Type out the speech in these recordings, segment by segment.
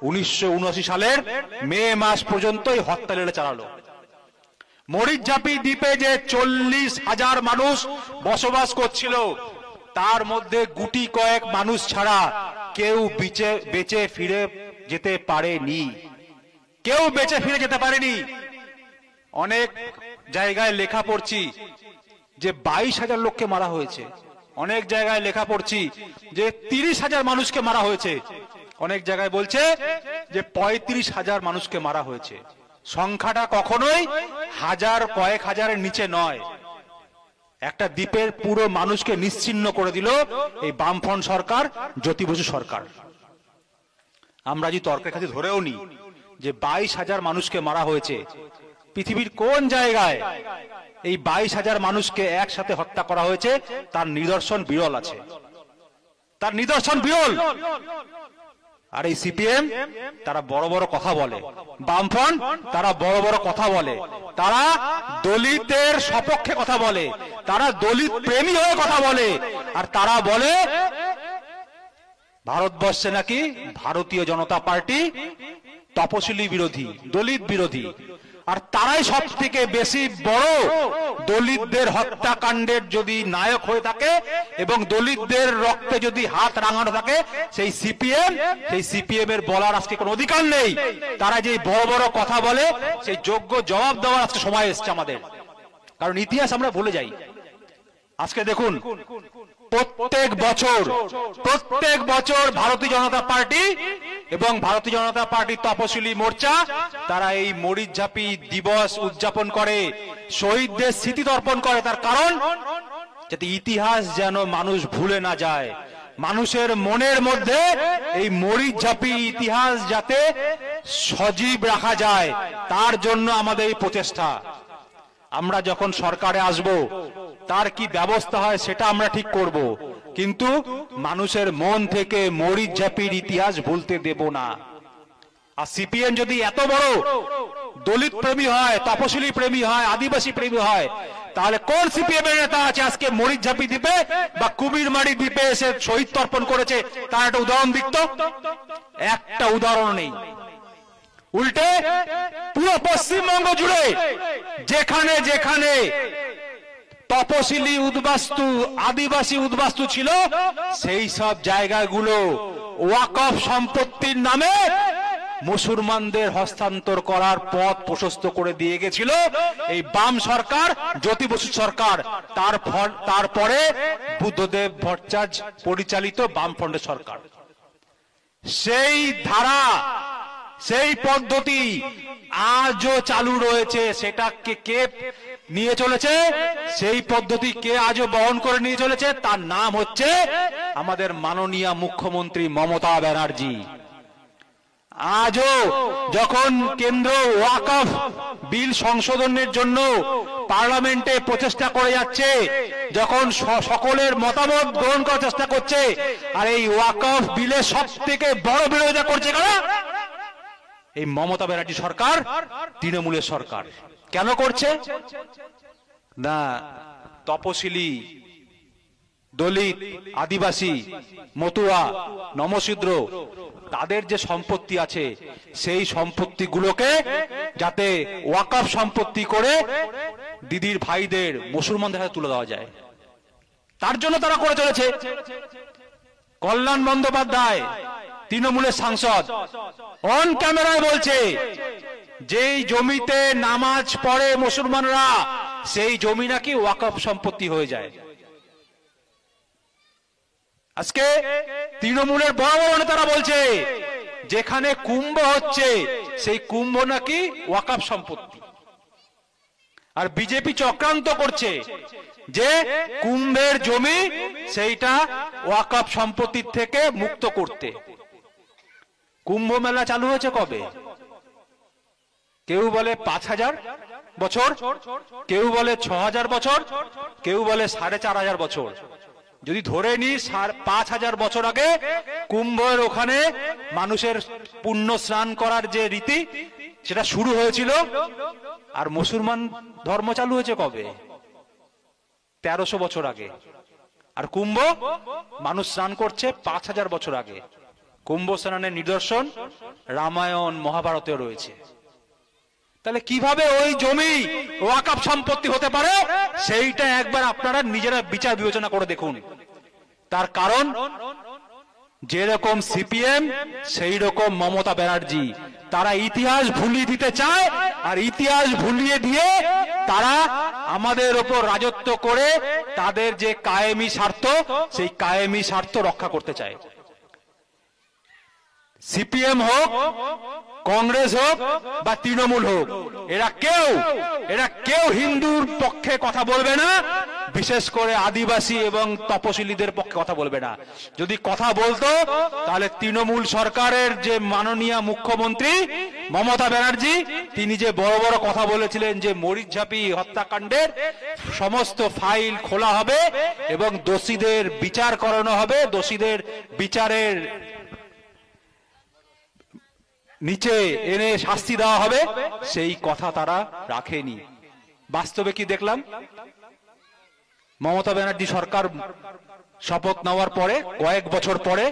1979 সালের মে মাস পর্যন্ত এই হত্যা লীলা চালালো। মরিচঝাপি দ্বীপে যে 40,000 মানুষ বসবাস করছিল, তার মধ্যে গুটি কয়েক মানুষ ছাড়া কেউ বেঁচে ফিরে যেতে পারেনি। কেউ বেঁচে ফিরে যেতে পারেনি। অনেক জায়গায় লেখা পড়ছি যে 22,000 লোককে মারা হয়েছে, অনেক জায়গায় লেখা পড়ছি যে 30,000 মানুষকে মারা হয়েছে, অনেক জায়গায় বলছে যে 35,000 মানুষকে মারা হয়েছে। সংখ্যাটা কখনোই হাজার কয়েক হাজারের নিচে নয়। একটা দ্বীপের পুরো মানুষকে নিশ্চিহ্ন করে দিল এই বামফ্রন্ট সরকার, জ্যোতি বসু সরকার। আমরা যদি তর্কের কাছে ধরেও নি যে 22,000 মানুষকে মারা হয়েছে, পৃথিবীর কোন জায়গায় এই 22,000 মানুষকে একসাথে হত্যা করা হয়েছে তার নিদর্শন বিরল আছে, তার নিদর্শন বিরল। আর এই সিপিএম তারা বড় বড় কথা বলে, বামফ্রন্ট তারা বড় বড় কথা বলে, তারা দলিতের সপক্ষে কথা বলে, তারা দলিত প্রেমী হয়ে কথা বলে, আর তারা বলে ভারতবর্ষে নাকি ভারতীয় জনতা পার্টি তপশিলি বিরোধী, দলিত বিরোধী। আর তারাই সব থেকে বেশি বড় দলিতদের হত্যাকাণ্ডের যদি নায়ক হয়ে থাকে এবং দলিতদের রক্তে যদি হাত রাঙানো থাকে সেই সিপিএম এর বলার আজকে কোনো অধিকার নেই। তারা যে বড় বড় কথা বলে সেই যোগ্য জবাব দেওয়ার আজকে সময় এসছে আমাদের, কারণ ইতিহাস আমরা ভুলে যাই। আজকে দেখুন, প্রত্যেক বছর ভারতীয় জনতা পার্টি এবং ভারতীয় জনতা পার্টি তপশিলি মোর্চা তারা এই মরিচঝাপি দিবস উদযাপন করে, শহীদদের স্মৃতি তর্পণ করে। তার কারণ যাতে ইতিহাস যেন মানুষ ভুলে না যায়, মানুষের মনের মধ্যে এই মরিচঝাপি ইতিহাস যাতে সজীব রাখা যায়, তার জন্য আমাদের এই প্রচেষ্টা। আমরা যখন সরকারে আসব তার কি ব্যবস্থা হয় সেটা আমরা ঠিক করব, কিন্তু মানুষের মন থেকে মরিচঝাপির ইতিহাস ভুলতে দেব না। আর সিপিএম যদি এত বড় দলিত প্রেমী হয়, তপশিলি প্রেমী হয়, আদিবাসী প্রেমী হয়, তাহলে কোন সিপিএম এর নেতা আছে আজকে মরিচঝাপি দ্বীপে বা কুমিরমারি দ্বীপে এসে শহীদ তর্পণ করেছে? তার একটা উদাহরণ দিক তো। একটা উদাহরণ নেই। উল্টে পুরো পশ্চিমবঙ্গ জুড়ে যেখানে যেখানে তপশিলি উদ্বাস্তু, আদিবাসী উদ্বাস্তু ছিল, সেই সব জায়গাগুলো ওয়াকফ সম্পত্তির নামে মুসলমানদের হস্তান্তর করার পথ প্রশস্ত করে দিয়ে গেছিল এই বাম সরকার, জ্যোতি বসু সরকার। তারপরে বুদ্ধদেব ভট্টাচার্য পরিচালিত বামফ্রন্টের সরকার। সেই ধারা, সেই পদ্ধতি আজও চালু রয়েছে। সেটাকে কে নিয়ে চলেছে? সেই পদ্ধতি কে আজও বহন করে নিয়ে চলেছে? তার নাম হচ্ছে আমাদের মাননীয় মুখ্যমন্ত্রী মমতা ব্যানার্জি। আজও যখন কেন্দ্র ওয়াকফ বিল সংশোধনের জন্য পার্লামেন্টে প্রচেষ্টা করে যাচ্ছে, যখন সকলের মতামত গ্রহণ করার চেষ্টা করছে, আর এই ওয়াকফ বিলের সব থেকে বড় বিরোধিতা করছে কারা? এই মমতা ব্যানার্জি সরকার, তৃণমূলের সরকার। কেন করছে? না, তপশিলি, দলিত, আদিবাসী, মতুয়া, নমশূদ্র তাদের যে সম্পত্তি আছে সেই সম্পত্তিগুলোকে যাতে ওয়াকফ সম্পত্তি করে দিদির ভাইদের, মুসলমানদের হাতে তুলে দেওয়া যায়, তার জন্য তারা করে চলেছে। কল্যাণ বন্দ্যোপাধ্যায়, তৃণমূলের সাংসদ, অন ক্যামেরায় বলছে যেই জমিতে নামাজ পড়ে মুসলমানরা সেই জমি নাকি ওয়াকফ সম্পত্তি হয়ে যায়। আজকে তৃণমূলের বড় বড় নেতারা বলছে যেখানে কুম্ভ হচ্ছে সেই কুম্ভ নাকি ওয়াকফ সম্পত্তি। আর বিজেপি চক্রান্ত করছে যে কুম্ভের জমি সেইটা ওয়াকফ সম্পত্তির থেকে মুক্ত করতে। কুম্ভ মেলা চালু হয়েছে কবে? কেউ বলে 5,000 বছর, কেউ বলে 6,000 বছর, কেউ বলে 4,500 বছর। যদি ধরে নি 5,000 বছর আগে কুম্ভের ওখানে মানুষের পুণ্য স্নান করার যে রীতি সেটা শুরু হয়েছিল। আর মুসলমান ধর্ম চালু হয়েছে কবে? 1300 বছর আগে। আর কুম্ভ মানুষ স্নান করছে 5,000 বছর আগে। কুম্ভ স্নানের নিদর্শন রামায়ণ মহাভারতেও রয়েছে। তাহলে কিভাবে ওই জমি ওয়াকফ সম্পত্তি হতে পারে সেইটা একবার আপনারা নিজেরা বিচার বিবেচনা করে দেখুন। তার কারণ যেরকম সিপিএম সেই রকম মমতা ব্যানার্জি, তারা ইতিহাস ভুলিয়ে দিতে চায়, আর ইতিহাস ভুলিয়ে দিয়ে তারা আমাদের ওপর রাজত্ব করে তাদের যে কায়েমি স্বার্থ সেই কায়েমি স্বার্থ রক্ষা করতে চায়। সিপিএম হোক, কংগ্রেস হোক বা তৃণমূল হোক, এরা কেউ হিন্দুর পক্ষে কথা বলবে না, বিশেষ করে আদিবাসী এবং তপশিলীদের পক্ষে কথা বলবে না। যদি কথা বলতো তাহলে তৃণমূল সরকারের যে মাননীয় মুখ্যমন্ত্রী মমতা ব্যানার্জি, তিনি যে বড় বড় কথা বলেছিলেন যে মরিচঝাপি হত্যাকাণ্ডের সমস্ত ফাইল খোলা হবে এবং দোষীদের বিচার করানো হবে, দোষীদের বিচারের নিচে এনে শাস্তি দেওয়া হবে, সেই কথা তারা রাখেনি। বাস্তবে কি দেখলাম? মমতা ব্যানার্জি সরকার শপথ নেওয়ার পরে কয়েক বছর পরে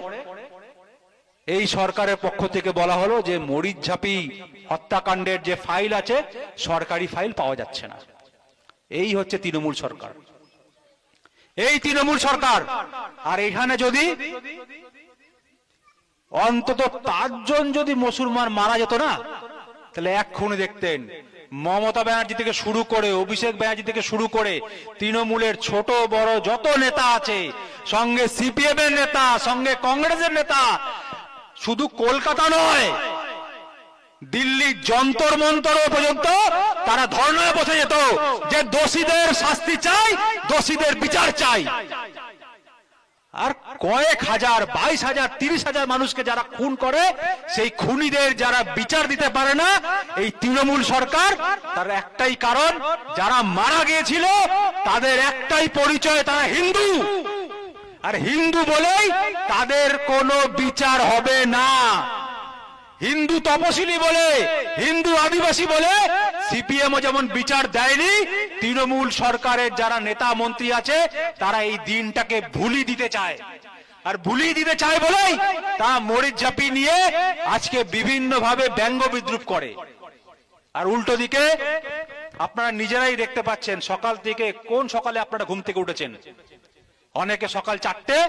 এই সরকারের পক্ষ থেকে বলা হলো যে মরিচঝাপি হত্যাকাণ্ডের যে ফাইল আছে সরকারি ফাইল পাওয়া যাচ্ছে না। এই হচ্ছে তৃণমূল সরকার, এই তৃণমূল সরকার। আর এখানে যদি অন্তত 5 জন যদি মুসলমান মারা যেত না, তাহলে এক্ষুনি দেখতেন মমতা ব্যানার্জি থেকে শুরু করে অভিষেক ব্যানার্জি থেকে শুরু করে তৃণমূলের ছোট বড় যত নেতা আছে, সঙ্গে সিপিএম এর নেতা, সঙ্গে কংগ্রেসের নেতা, শুধু কলকাতা নয় দিল্লির যন্তর মন্তর পর্যন্ত তারা ধর্নায় বসে যেত যে দোষীদের শাস্তি চাই, দোষীদের বিচার চাই। আর কয়েক হাজার, 22,000, 30,000 মানুষকে যারা খুন করে, সেই খুনিদের যারা বিচার দিতে পারে না এই তৃণমূল সরকার, তার একটাই কারণ, যারা মারা গিয়েছিল তাদের একটাই পরিচয়, তারা হিন্দু। আর হিন্দু বলেই তাদের কোনো বিচার হবে না। হিন্দু তপশিলি বলে, হিন্দু আদিবাসী বলে সিপিএমও যেমন বিচার দেয়নি, তৃণমূল সরকারের যারা নেতা মন্ত্রী আছে তারা এই দিনটাকে ভুলিয়ে দিতে চায়। আর ভুলিয়ে দিতে চায় বলেই তা মরিচঝাপি নিয়ে আজকে বিভিন্ন ভাবে ব্যঙ্গ বিদ্রুপ করে। আর উল্টো দিকে আপনারা নিজেরাই দেখতে পাচ্ছেন, সকাল থেকে কোন সকালে আপনারা ঘুম থেকে উঠেছেন? অনেকে সকাল 4টে,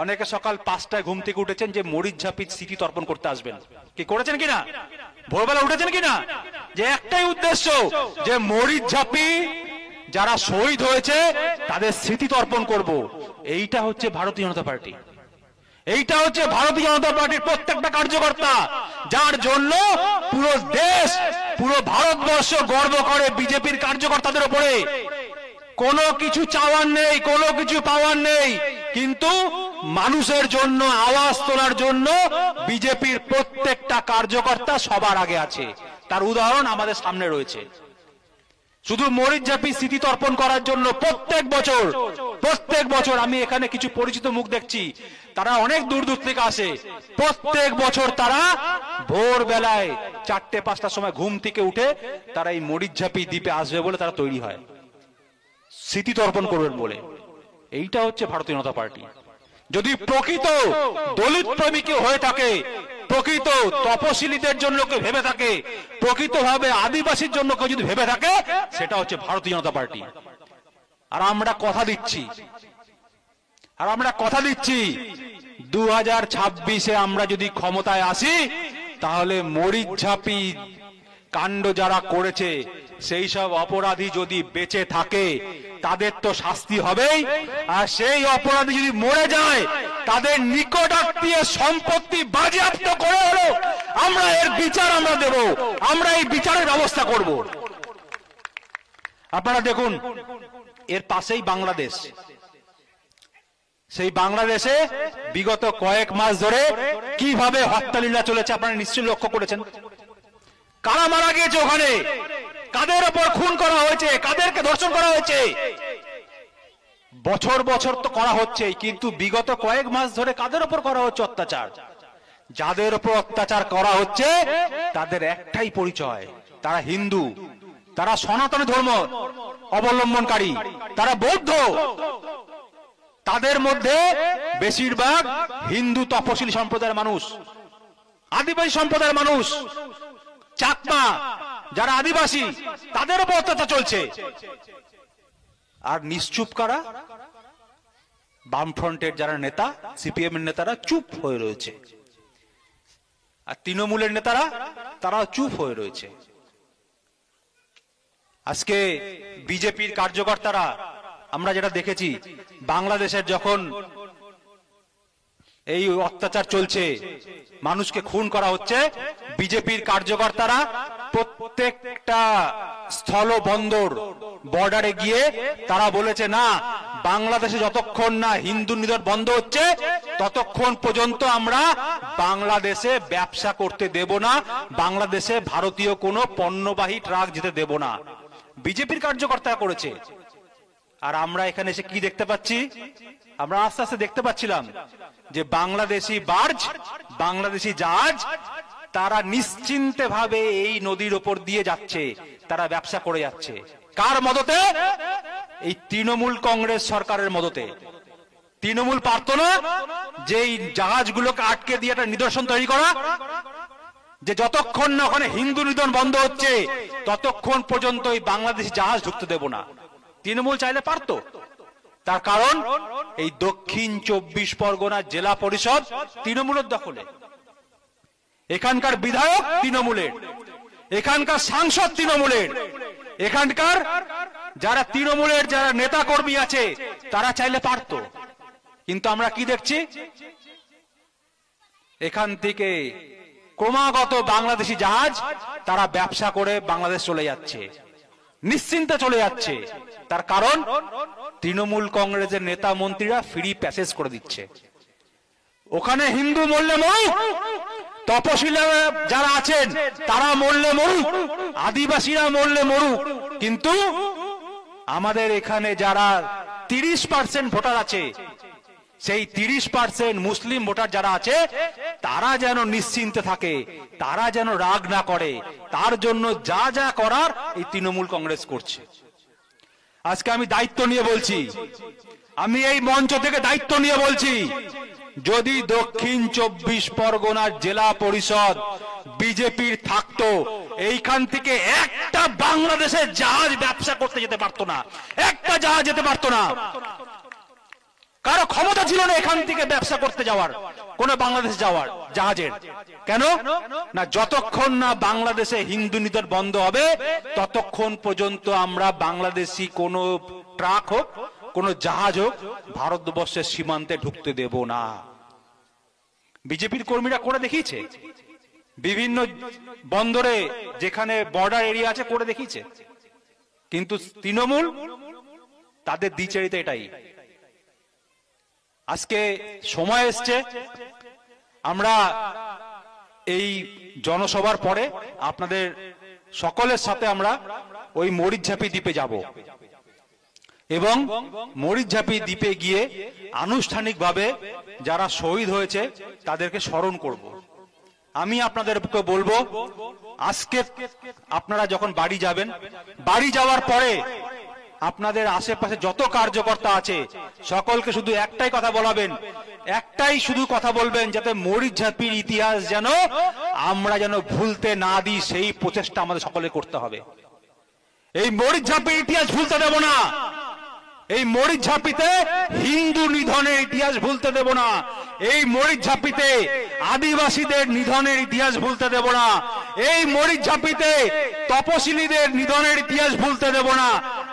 অনেকে সকাল 5টায় ঘুম থেকে উঠেছেন যে মরিচঝাপির স্মৃতি তর্পণ করতে আসবেন। কি করেছেন কিনা? ভোরবেলা উঠেছেন কিনা? যে একটাই উদ্দেশ্য যে মরিচঝাপি যারা শহীদ হয়েছে তাদের স্মৃতি তর্পণ করব। এইটা হচ্ছে ভারতীয় জনতা পার্টি, এইটা হচ্ছে ভারতীয় জনতা পার্টির প্রত্যেকটা কার্যকর্তা, যার জন্য পুরো দেশ, পুরো ভারতবর্ষ গর্ব করে বিজেপির কার্যকর্তাদের উপরে। কোনো কিছু চাওয়ার নেই, কোনো কিছু পাওয়ার নেই, কিন্তু মানুষের জন্য আওয়াজ তোলার জন্য বিজেপির প্রত্যেকটা কার্যকর্তা সবার আগে আছে। তার উদাহরণ আমাদের সামনে রয়েছে। শুধু মরিচঝাপি স্মৃতি তর্পণ করার জন্য প্রত্যেক বছর আমি এখানে কিছু পরিচিত মুখ দেখছি, তারা অনেক দূর দূর থেকে আসে। প্রত্যেক বছর তারা ভোরবেলায় 4টে-5টার সময় ঘুম থেকে উঠে তারা এই মরিচঝাপি দ্বীপে আসবে বলে তারা তৈরি হয়, স্মৃতি তর্পণ করবেন বলে। এইটা হচ্ছে ভারতীয় জনতা পার্টি। যদি প্রকৃত দলিত প্রেমিক হয়ে থাকে, প্রকৃত তপশিলীদের জন্য কেউ ভেবে থাকে, প্রকৃতভাবে আদিবাসীর জন্য কেউ যদি ভেবে থাকে, সেটা হচ্ছে ভারতীয় জনতা পার্টি। আর আমরা কথা দিচ্ছি 2026-এ আমরা যদি ক্ষমতায় আসি, তাহলে মরিচঝাপি কাণ্ড যারা করেছে সেই সব অপরাধী যদি বেঁচে থাকে তাদের তো শাস্তি হবেই, আর সেই অপরাধী যদি মরে যায় তাদের নিকট আত্মীয় সম্পত্তি বাজেয়াপ্ত করে হলো আমরা এর বিচার আমরা দেব, আমরা এই বিচারের ব্যবস্থা করব। আপনারা দেখুন, এর পাশেই বাংলাদেশ। সেই বাংলাদেশে বিগত কয়েক মাস ধরে কিভাবে হত্যালীলা চলেছে আপনারা নিশ্চয়ই লক্ষ্য করেছেন। কারা মারা গিয়েছে ওখানে, কাদের ওপর খুন করা হয়েছে, কাদেরকে ধর্ষণ করা হয়েছে, বছর বছর তো করা হচ্ছে, কিন্তু বিগত কয়েক মাস ধরে কাদের ওপর করা হচ্ছে অত্যাচার? যাদের ওপর অত্যাচার করা হচ্ছে তাদের একটাই পরিচয়, তারা হিন্দু, তারা সনাতন ধর্ম অবলম্বনকারী, তারা বৌদ্ধ, তাদের মধ্যে বেশিরভাগ হিন্দু তপশিলি সম্প্রদায়ের মানুষ, আদিবাসী সম্প্রদায়ের মানুষ, চাকমা যারা আদিবাসী, তাদের উপর অত্যাচার চলছে। আর নিশ্চুপ কারা? বামফ্রন্টের যারা নেতা, সিপিএম এর নেতারা চুপ হয়ে রয়েছে, আর তৃণমূলের নেতারা তারাও চুপ হয়ে রয়েছে। আজকে বিজেপির কার্যকর্তারা, আমরা যেটা দেখেছি, বাংলাদেশের যখন এই অত্যাচার চলছে, মানুষকে খুন করা হচ্ছে, বিজেপির কার্যকর্তারা প্রত্যেকটা স্থল বন্দর বর্ডারে গিয়ে তারা বলেছে, না, বাংলাদেশে যতক্ষণ না হিন্দু নিধন বন্ধ হচ্ছে ততক্ষণ পর্যন্ত আমরা বাংলাদেশে ব্যবসা করতে দেব না, বাংলাদেশে ভারতীয় কোনো পণ্যবাহী ট্রাক যেতে দেব না। বিজেপির কার্যকর্তারা করেছে। আর আমরা এখানে এসে কি দেখতে পাচ্ছি? আমরা আস্তে আস্তে দেখতে পাচ্ছিলাম যে বাংলাদেশি বার্জ, বাংলাদেশি জাহাজ, তারা নিশ্চিন্তে ভাবে এই নদীর উপর দিয়ে যাচ্ছে, তারা ব্যবসা করে যাচ্ছে। কার মদতে? এই তৃণমূল কংগ্রেস সরকারের মদতে। তৃণমূল পারত না যে এই জাহাজগুলোকে আটকে দিয়ে একটা নিদর্শন তৈরি করা, যে যতক্ষণ না ওখানে হিন্দু নিধন বন্ধ হচ্ছে ততক্ষণ পর্যন্ত এই বাংলাদেশি জাহাজ ঢুকতে দেব না। তৃণমূল চাইলে পারত। তার কারণ এই দক্ষিণ 24 পরগনা জেলা পরিষদ তৃণমূলের দখলে, এখানকার বিধায়ক তৃণমূলের, এখানকার সাংসদ তৃণমূলের, এখানকার যারা তৃণমূলের যারা নেতা কর্মী আছে তারা চাইলে পারত। কিন্তু আমরা কি দেখছি? এখান থেকে ক্রমাগত বাংলাদেশি জাহাজ তারা ব্যবসা করে বাংলাদেশ চলে যাচ্ছে, নিশ্চিন্তে চলে যাচ্ছে। তার কারণ তৃণমূল কংগ্রেসের নেতা মন্ত্রীরা ফ্রি প্যাসেজ করে দিচ্ছে। ওখানে হিন্দু মরলে মরুক, তপশিলি যারা আছেন তারা মরলে মরুক, আদিবাসীরা মরলে মরুক, কিন্তু আমাদের এখানে যারা 30% ভোটার আছে, সেই 30% মুসলিম ভোটার যারা আছে তারা যেন নিশ্চিন্তে থাকে, তারা যেন রাগ না করে, তার জন্য যা যা করার এই তৃণমূল কংগ্রেস করছে। আজকে আমি দায়িত্ব নিয়ে বলছি, আমি এই মঞ্চ থেকে দায়িত্ব নিয়ে বলছি, যদি দক্ষিণ 24 পরগনার জেলা পরিষদ বিজেপির থাকতো, এইখান থেকে একটা বাংলাদেশের জাহাজ ব্যবসা করতে যেতে পারতো না, একটা জাহাজ যেতে পারতো না। কারো ক্ষমতা ছিল না এখান থেকে ব্যবসা করতে যাওয়ার, কোন বাংলাদেশ যাওয়ার জাহাজের। কেন না? যতক্ষণ না বাংলাদেশে হিন্দু নিধন বন্ধ হবে ততক্ষণ পর্যন্ত আমরা বাংলাদেশি কোন ট্রাক হোক, কোন জাহাজ হোক, ভারতবর্ষের সীমান্তে ঢুকতে দেব না। বিজেপির কর্মীরা করে দেখিয়েছে, বিভিন্ন বন্দরে যেখানে বর্ডার এরিয়া আছে করে দেখিয়েছে। কিন্তু তৃণমূল তাদের দ্বিচারিতা এটাই। আজকে সময় এসছে, আমরা এই জনসভার পরে আপনাদের সকলের সাথে আমরা ওই মরিচঝাপি দ্বীপে যাব এবং মরিচঝাপি দ্বীপে গিয়ে আনুষ্ঠানিকভাবে যারা শহীদ হয়েছে তাদেরকে স্মরণ করব। আমি আপনাদেরকে বলবো, আজকে আপনারা যখন বাড়ি যাবেন, বাড়ি যাওয়ার পরে আপনাদের আশেপাশে যত কার্যকর্তা আছে সকলকে শুধু একটাই কথা বলাবেন, একটাই শুধু কথা বলবেন, যাতে মরিচঝাপির ইতিহাস যেন আমরা যেন ভুলতে না দিই, সেই প্রচেষ্টা আমাদের সকলে করতে হবে। এই মরিচঝাপির ইতিহাস ভুলতে দেব না, এই মরিচঝাপিতে হিন্দু নিধনের ইতিহাস ভুলতে দেব না, এই মরিচঝাপিতে আদিবাসীদের নিধনের ইতিহাস ভুলতে দেব না, এই মরিচঝাপিতে তপশিলীদের নিধনের ইতিহাস ভুলতে দেব না।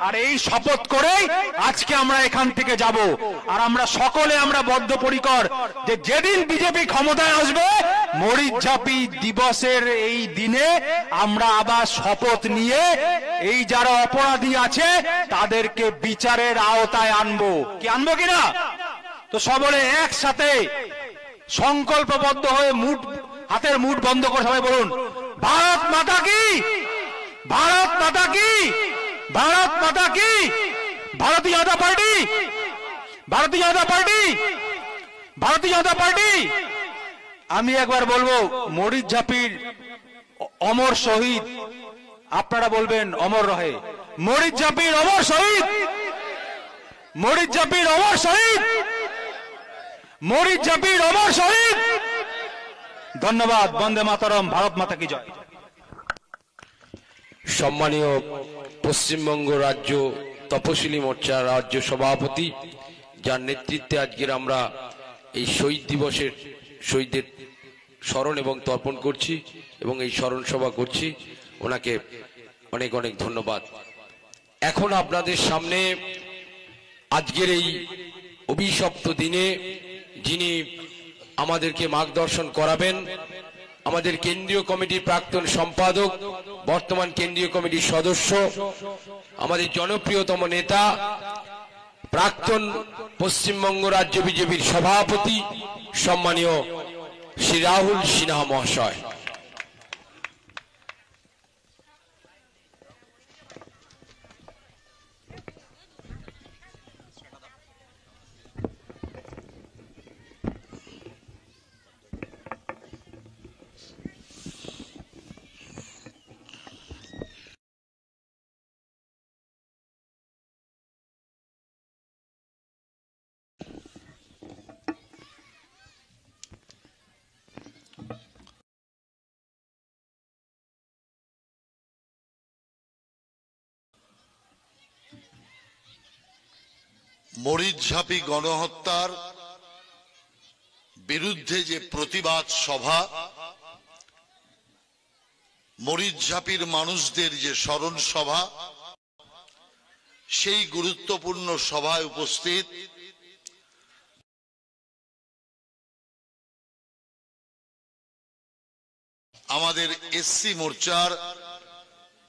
আর এই শপথ করেই আজকে আমরা এখান থেকে যাব। আর আমরা সকলে আমরা বদ্ধপরিকর যে যেদিন বিজেপি ক্ষমতায় আসবে, মরিচঝাপি দিবসের এই দিনে আমরা আবার শপথ নিয়ে এই যারা অপরাধী আছে তাদেরকে বিচারের আওতায় আনবো। কি আনবো কিনা? তো সকলে একসাথে সংকল্পবদ্ধ হয়ে হাতের মুঠ বন্ধ করে সবাই বলুন, ভারত মাতা কি, ভারত মাতা কি, ভারত মাতা কি, ভারতীয় জনতা পার্টি, ভারতীয় জনতা পার্টি, ভারতীয় জনতা পার্টি। আমি একবার বলবো, মরিচঝাপির অমর শহীদ, আপনারা বলবেন অমর রহে। মরিচঝাপির অমর শহীদ, মরিচ ঝাঁপির অমর শহীদ, মরিচ ঝাঁপির অমর শহীদ। ধন্যবাদ। বন্দে মাতরম। ভারত মাতা কি জয়। সম্মানীয় পশ্চিমবঙ্গ রাজ্য তপশিলি মোর্চার রাজ্য সভাপতি, যার নেতৃত্বে আজকের আমরা এই শহীদ দিবসের শহীদদের স্মরণ এবং তর্পণ করছি এবং এই স্মরণ সভা করছি, ওনাকে অনেক অনেক ধন্যবাদ। এখন আপনাদের সামনে আজকের এই অভিশপ্ত দিনে যিনি আমাদেরকে মার্গদর্শন করাবেন, আমাদের কেন্দ্রীয় কমিটির প্রাক্তন সম্পাদক, বর্তমান কেন্দ্রীয় কমিটির সদস্য, আমাদের জনপ্রিয়তম নেতা, প্রাক্তন পশ্চিমবঙ্গ রাজ্য বিজেপির সভাপতি সম্মানীয় শ্রী রাহুল সিনহা মহাশয়। মরিচঝাঁপি গণহত্যার বিরুদ্ধে যে প্রতিবাদ সভা, মরিচঝাঁপির মানুষদের যে স্মরণ সভা, সেই গুরুত্বপূর্ণ সভায় উপস্থিত আমাদের এসসি মোর্চার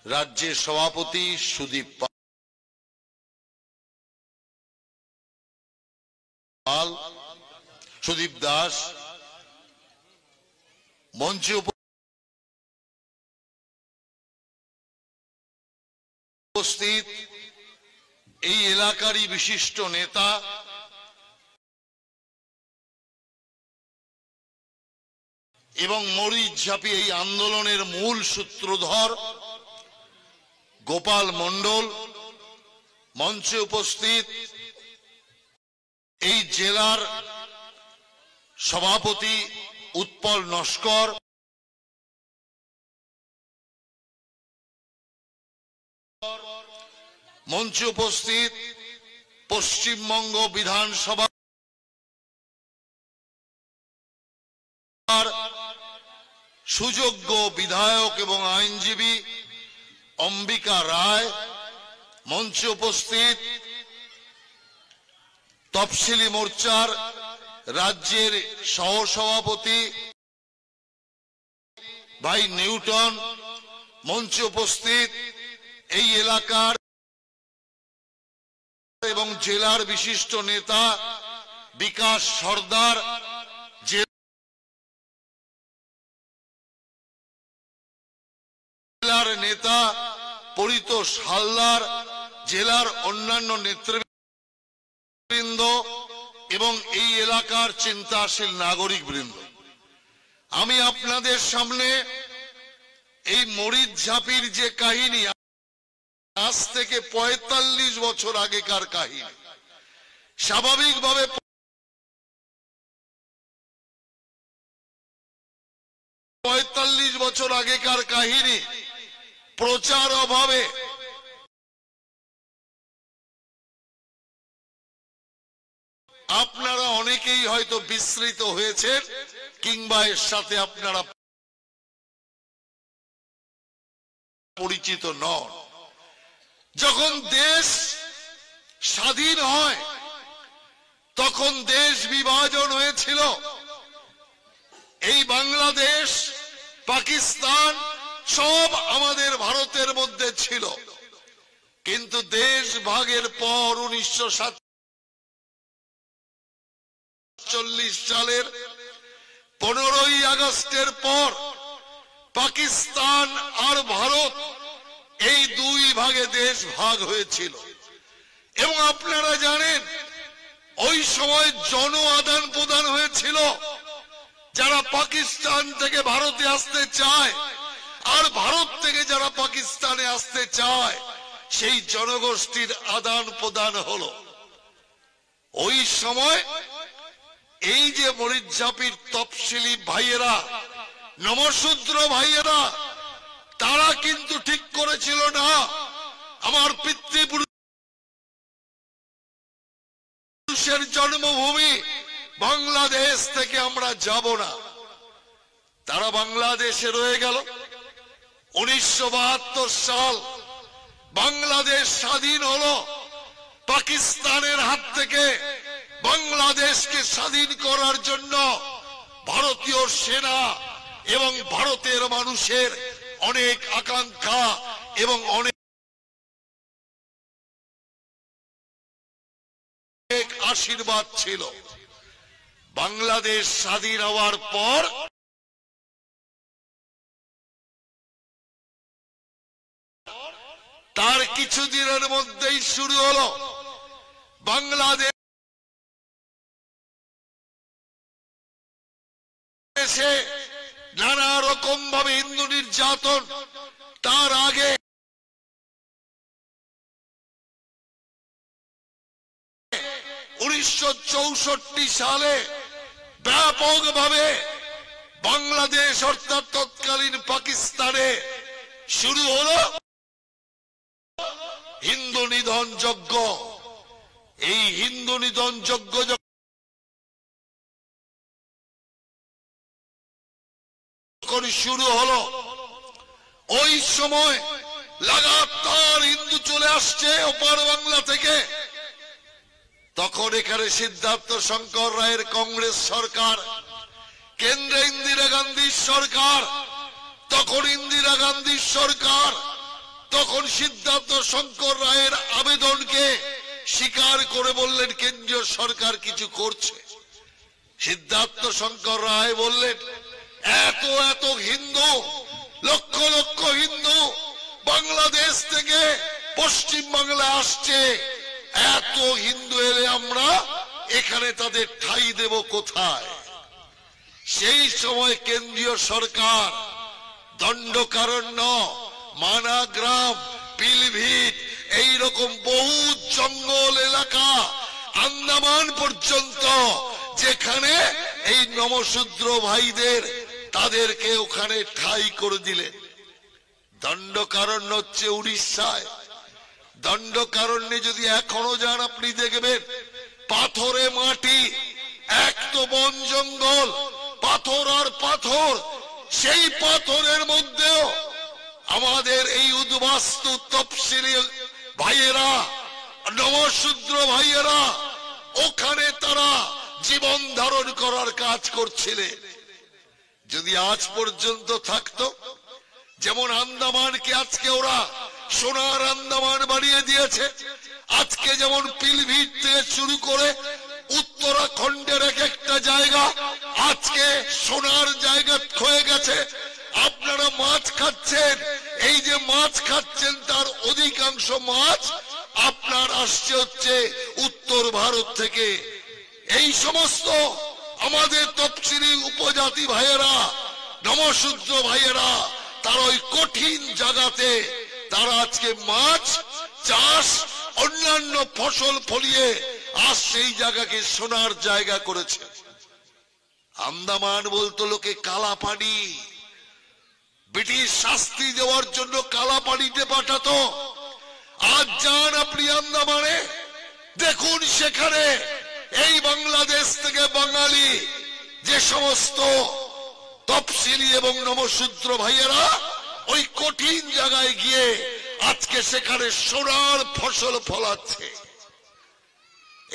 রাজ্যের সভাপতি সুদীপ পাল, সুদীপ দাস, মঞ্চে উপস্থিত এই এলাকারই বিশিষ্ট নেতা এবং মরিচঝাঁপি এই আন্দোলনের মূল সূত্রধর গোপাল মণ্ডল, মঞ্চে উপস্থিত এই জেলার সভাপতি উৎপল নস্কর, মঞ্চে উপস্থিত পশ্চিমবঙ্গ বিধানসভার সুযোগ্য বিধায়ক এবং আইনজীবী অম্বিকা রায়, মঞ্চে উপস্থিত তফসিলি মোর্চার রাজ্যের সহসভাপতি ভাই নিউটন, মঞ্চে উপস্থিত এই এলাকার এবং জেলার বিশিষ্ট নেতা বিকাশ সর্দার, জেলার নেতা পরিতোষ হালদার, জেলার অন্যান্য নেতৃবৃন্দ এবং এই এলাকার চিন্তাশীল নাগরিক বৃন্দ, আমি আপনাদের সামনে এই মরিচঝাঁপির যে কাহিনী, আজ থেকে ৪৫ বছর আগেকার কাহিনী, স্বাভাবিকভাবে ৪৫ বছর আগেকার কাহিনী প্রচার অভাবে আপনারা অনেকেই হয়তো বিস্মৃত হয়েছেন কিংবা এর সাথে আপনারা পরিচিত নন। যখন দেশ স্বাধীন হয় তখন দেশ বিভাজন হয়েছিল। এই বাংলাদেশ, পাকিস্তান সব আমাদের ভারতের মধ্যে ছিল, কিন্তু দেশ ভাগের পর 1947 সালের 15ই আগস্টের পর পাকিস্তান আর ভারত এই দুই ভাগে দেশ ভাগ হয়েছিল। এবং আপনারা জানেন ওই সময় জন আদান প্রদান হয়েছিল। যারা পাকিস্তান থেকে ভারতে আসতে চায় আর ভারত থেকে যারা পাকিস্তানে আসতে চায়, সেই জনগোষ্ঠীর আদান প্রদান হলো। ওই সময় এই যে মরিচঝাপির তফসিলি ভাইয়েরা, নমশূদ্র ভাইয়েরা, তারা কিন্তু ঠিক করেছিল না আমার পিতৃপুরুষের জন্মভূমি বাংলাদেশ থেকে আমরা যাব না। তারা বাংলাদেশে রয়ে গেল। 1972 সাল বাংলাদেশ স্বাধীন হলো। পাকিস্তানের হাত থেকে বাংলাদেশকে স্বাধীন করার জন্য ভারতীয় সেনা এবং ভারতের মানুষের অনেক আকাঙ্ক্ষা এবং অনেক আশীর্বাদ ছিল। বাংলাদেশ স্বাধীন হওয়ার পর তার কিছুদিনের মধ্যেই শুরু হলো বাংলাদেশে নানা রকম ভাবে হিন্দু নির্যাতন। তার আগে 1964 সালে ব্যাপকভাবে বাংলাদেশ অর্থাৎ তৎকালীন পাকিস্তানে শুরু হলো হিন্দু নিধন যজ্ঞ। এই হিন্দু নিধন যজ্ঞ যখন শুরু হলো, ওই সময় লাগাতার হিন্দু চলে আসছে ওপার বাংলা থেকে। তখন এখানে সিদ্ধার্থ শঙ্কর রায়ের কংগ্রেস সরকার, কেন্দ্রে ইন্দিরা গান্ধীর সরকার। তখন ইন্দিরা গান্ধীর সরকার তখন সিদ্ধার্থ শঙ্কর রায়ের আবেদনকে স্বীকার করে বললেন কেন্দ্রীয় সরকার কিছু করছে। সিদ্ধার্থ শঙ্কর রায় বললেন এত এত হিন্দু, লক্ষ লক্ষ হিন্দু বাংলাদেশ থেকে পশ্চিম বাংলায় আসছে, এত হিন্দু এলে আমরা এখানে তাদের ঠাঁই দেব কোথায়? সেই সময় কেন্দ্রীয় সরকার দণ্ডকারণ্য, মানাগ্রাম, পিলভিট, এইরকম বহু জঙ্গল এলাকা, আন্দামান পর্যন্ত যেখানে এই নমশূদ্র ভাইদের, তাদেরকে ওখানে ঠাঁই করে দিলেন। দণ্ডকারণ্য হচ্ছে উড়িষ্যায়। দণ্ডকারণ্যে যদি এখনো যান আপনি দেখবেন পাথরে মাটি, এক তো বন জঙ্গল, পাথর আর পাথর। সেই পাথরের মধ্যেও আমাদের এই উদ্বাস্তু তফসিলি ভাইয়েরা, নমশূদ্র ভাইয়েরা ওখানে তারা জীবন ধারণ করার কাজ করছিলেন। যদি আজ পর্যন্ত থাকতো, যেমন আন্দামানকে আজকে ওরা সোনার আন্দামান বানিয়ে দিয়েছে, আজকে যেমন পিলভিট থেকে শুরু করে উত্তরাখণ্ডের এক একটা জায়গা আজকে সোনার জায়গা হয়ে গেছে। আপনারা মাছ খাচ্ছেন, এই যে মাছ খাচ্ছেন তার অধিকাংশ মাছ আপনার আসছে হচ্ছে উত্তর ভারত থেকে। এই সমস্ত আমাদের তফসিলি উপজাতি ভাইয়েরা, নমশূদ্র ভাইয়েরা, তার ওই কঠিন জায়গাতে তারা আজকে মাছ চাষ, অন্যান্য ফসল ফলিয়ে আজ সেই জায়গাকে সোনার জায়গা করেছে। আন্দামান বলতো লোকে কালা পানি, ব্রিটিশ শাস্তি দেওয়ার জন্য কালা পানিতে পাঠাতো। আজ যান আপনি আন্দামানে, দেখুন সেখানে এই বাংলাদেশ থেকে বাঙালি যে সমস্ত তফসিলি এবং নমশূদ্র ভাইয়েরা ওই কঠিন জায়গায় গিয়ে আজকে সেখানে সোনার ফসল ফলাচ্ছে।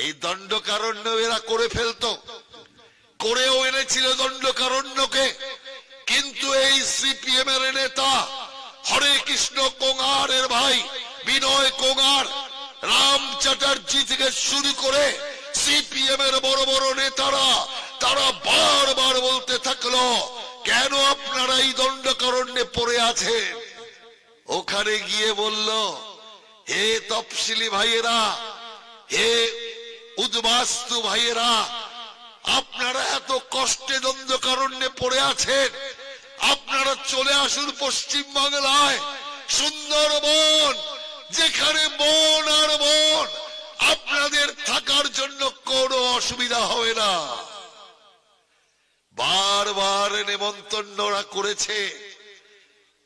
এই দণ্ডকারণ্য এরা করে ফেলতো, করেও এনেছিল দণ্ডকারণ্যকে। কিন্তু এই সিপিএম এর নেতা হরে কৃষ্ণ কোঙারের ভাই বিনয় কোঙার, রাম চ্যাটার্জি থেকে শুরু করে সিপিএম এর বড় বড় নেতারা, তারা বারবার বলতে থাকলো কেন আপনারা এই দণ্ডকারণ্যে পড়ে আছেন? ওখানে গিয়ে বলল, হে তফসিলি ভাইয়েরা, হে উদ্বাস্তু ভাইয়েরা, আপনারা এত কষ্টে দণ্ডকারণ্যে পড়ে আছেন, আপনারা চলে আসুন পশ্চিম বাংলায়, সুন্দরবন, যেখানে বন আর বন, আপনাদের থাকার জন্য কোনো অসুবিধা হবে না। বারবার নেমন্তন্নরা করেছে,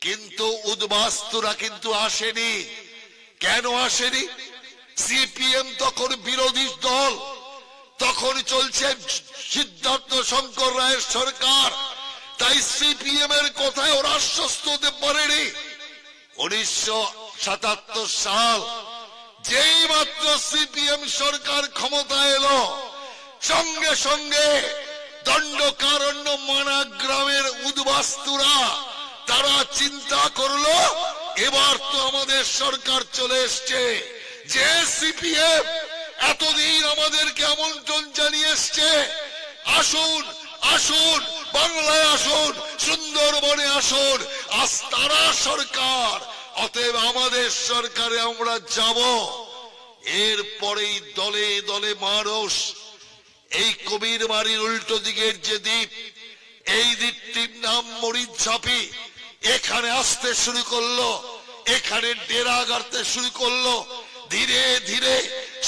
কিন্তু উদ্বাস্তুরা কিন্তু আসেনি। কেন আসেনি? সিপিএম তখন বিরোধী দল, তখন চলছে সিদ্ধার্থ শঙ্কর রায়ের সরকার, তাই সিপিএম এর কথায় ওরা আশ্বস্ত হতে পারেনি। 1977 সাল যেই মাত্র সিপিএম সরকার ক্ষমতায় এলো, সঙ্গে সঙ্গে দণ্ডকারণ্য মানা গ্রামের উদ্বাস্তুরা তারা চিন্তা করলো, এবার তো আমাদের সরকার চলে এসছে, যে সিপিএম এতদিন আমাদেরকে আমন্ত্রণ জানিয়ে এসছে, আসুন আসুন বাংলায় আসুন, সুন্দরবনে আসুন, আজ তারা সরকার, অতএব আমাদের সরকারে আমরা যাব। এরপরেই দলে দলে মানুষ এই কবির বাড়ির উল্টো দিকের যে দ্বীপ, এই দ্বীপটির নাম মরিচঝাপি, এখানে আসতে শুরু করলো, এখানে ডেরা গাড়তে শুরু করলো। ধীরে ধীরে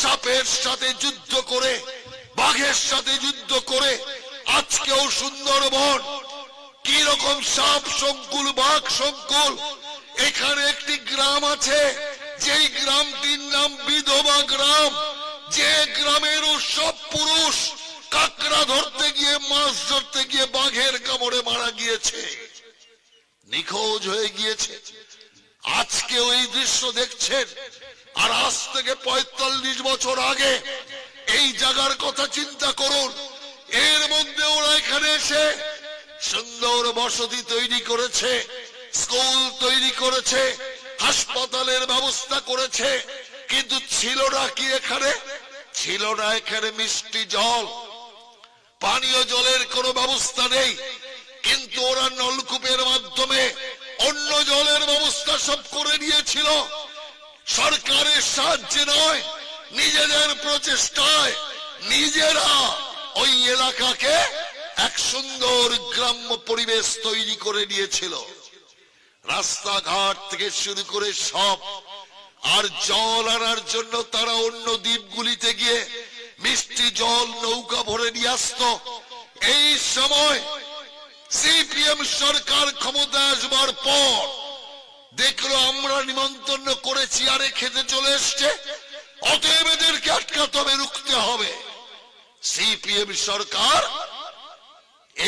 সাপের সাথে যুদ্ধ করে, বাঘের সাথে যুদ্ধ করে আজকেও সুন্দরবন কি রকম সাপ সংকুল, বাঘ সংকুল। এখানে একটি গ্রাম আছে, যেই গ্রামটির নাম বিধবা গ্রাম, যে গ্রামের সব পুরুষ কাঁকড়া ধরতে গিয়ে, মাছ ধরতে গিয়ে বাঘের কামড়ে মারা গিয়েছে, নিখোঁজ হয়ে গিয়েছে। আজকে ওই দৃশ্য দেখছেন। আর আজ থেকে 45 বছর আগে এই জায়গার কথা চিন্তা করুন। এর মধ্যে ওরা এখানে এসে সুন্দর বসতি তৈরি করেছে, স্কুল তৈরি করেছে, হাসপাতালের ব্যবস্থা করেছে, কিন্তু ছিল না কি এখানে? ছিল না এখানে মিষ্টি জল, পানীয় জলের কোনো ব্যবস্থা নেই। কিন্তু ওরা নলকূপের মাধ্যমে অন্য জলের ব্যবস্থা সব করে নিয়েছিল। সরকারের সাহায্যে নয়, নিজেদের প্রচেষ্টায় নিজেরা ওই এলাকাকে এক সুন্দর গ্রাম্য পরিবেশ তৈরি করে নিয়েছিল। রাস্তাঘাট থেকে শুরু করে সব। আর জল আনার জন্য তারা অন্য দ্বীপগুলিতে গিয়ে মিষ্টি জল নৌকা ভরে নিয়ে আসত। এই সময় সিপিএম সরকার ক্ষমতা আসবার পর দেখলো আমরা নিমন্ত্রণ করেছি, আরে খেতে চলে এসছে, অতএব এদেরকে আটকাতে হবে, রুখতে হবে। সিপিএম সরকার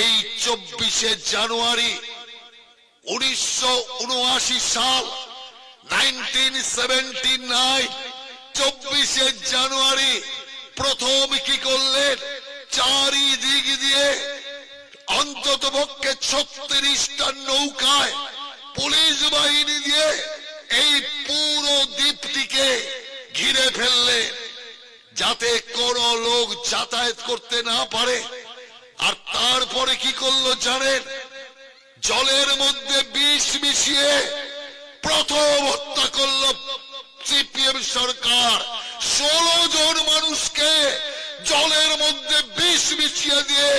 এই 24শে জানুয়ারি 1979 সাল 1979 24শে জানুয়ারি প্রথম কি করলেন? চারিদিক দিয়ে অন্তত পক্ষে 36টা নৌকায় পুলিশ বাহিনী দিয়ে এই পুরো দ্বীপটিকে ঘিরে ফেললেন, যাতে কোনো লোক যাতায়াত করতে না পারে। আর তারপরে কি করলো জানেন? জলের মধ্যে বিষ মিশিয়ে প্রথম হত্যা করলো সিপিএম সরকার। 16 জন মানুষকে জলের মধ্যে বিষ মিশিয়ে দিয়ে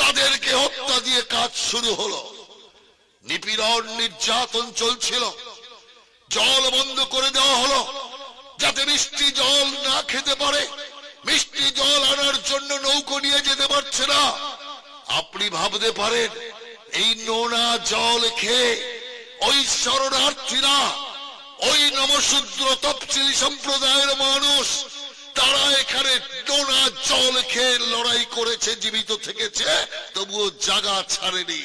তাদেরকে হত্যা দিয়ে কাজ শুরু হলো। নিপীড়ন নির্যাতন চলছিল, জল বন্ধ করে দেওয়া হলো যাতে মিষ্টি জল না খেতে পারে। মিষ্টি জল আনার জন্য নৌকো নিয়ে যেতে পারছে না। আপনি ভাবতে পারেন এই নোনা জল খেয়ে ওই শরণার্থীরা, ওই নমশূদ্র তফসিলি সম্প্রদায়ের মানুষ, তারা এখানে নোনা জল খেয়ে লড়াই করেছে, জীবিত থেকেছে, তবুও জায়গা ছাড়েনি,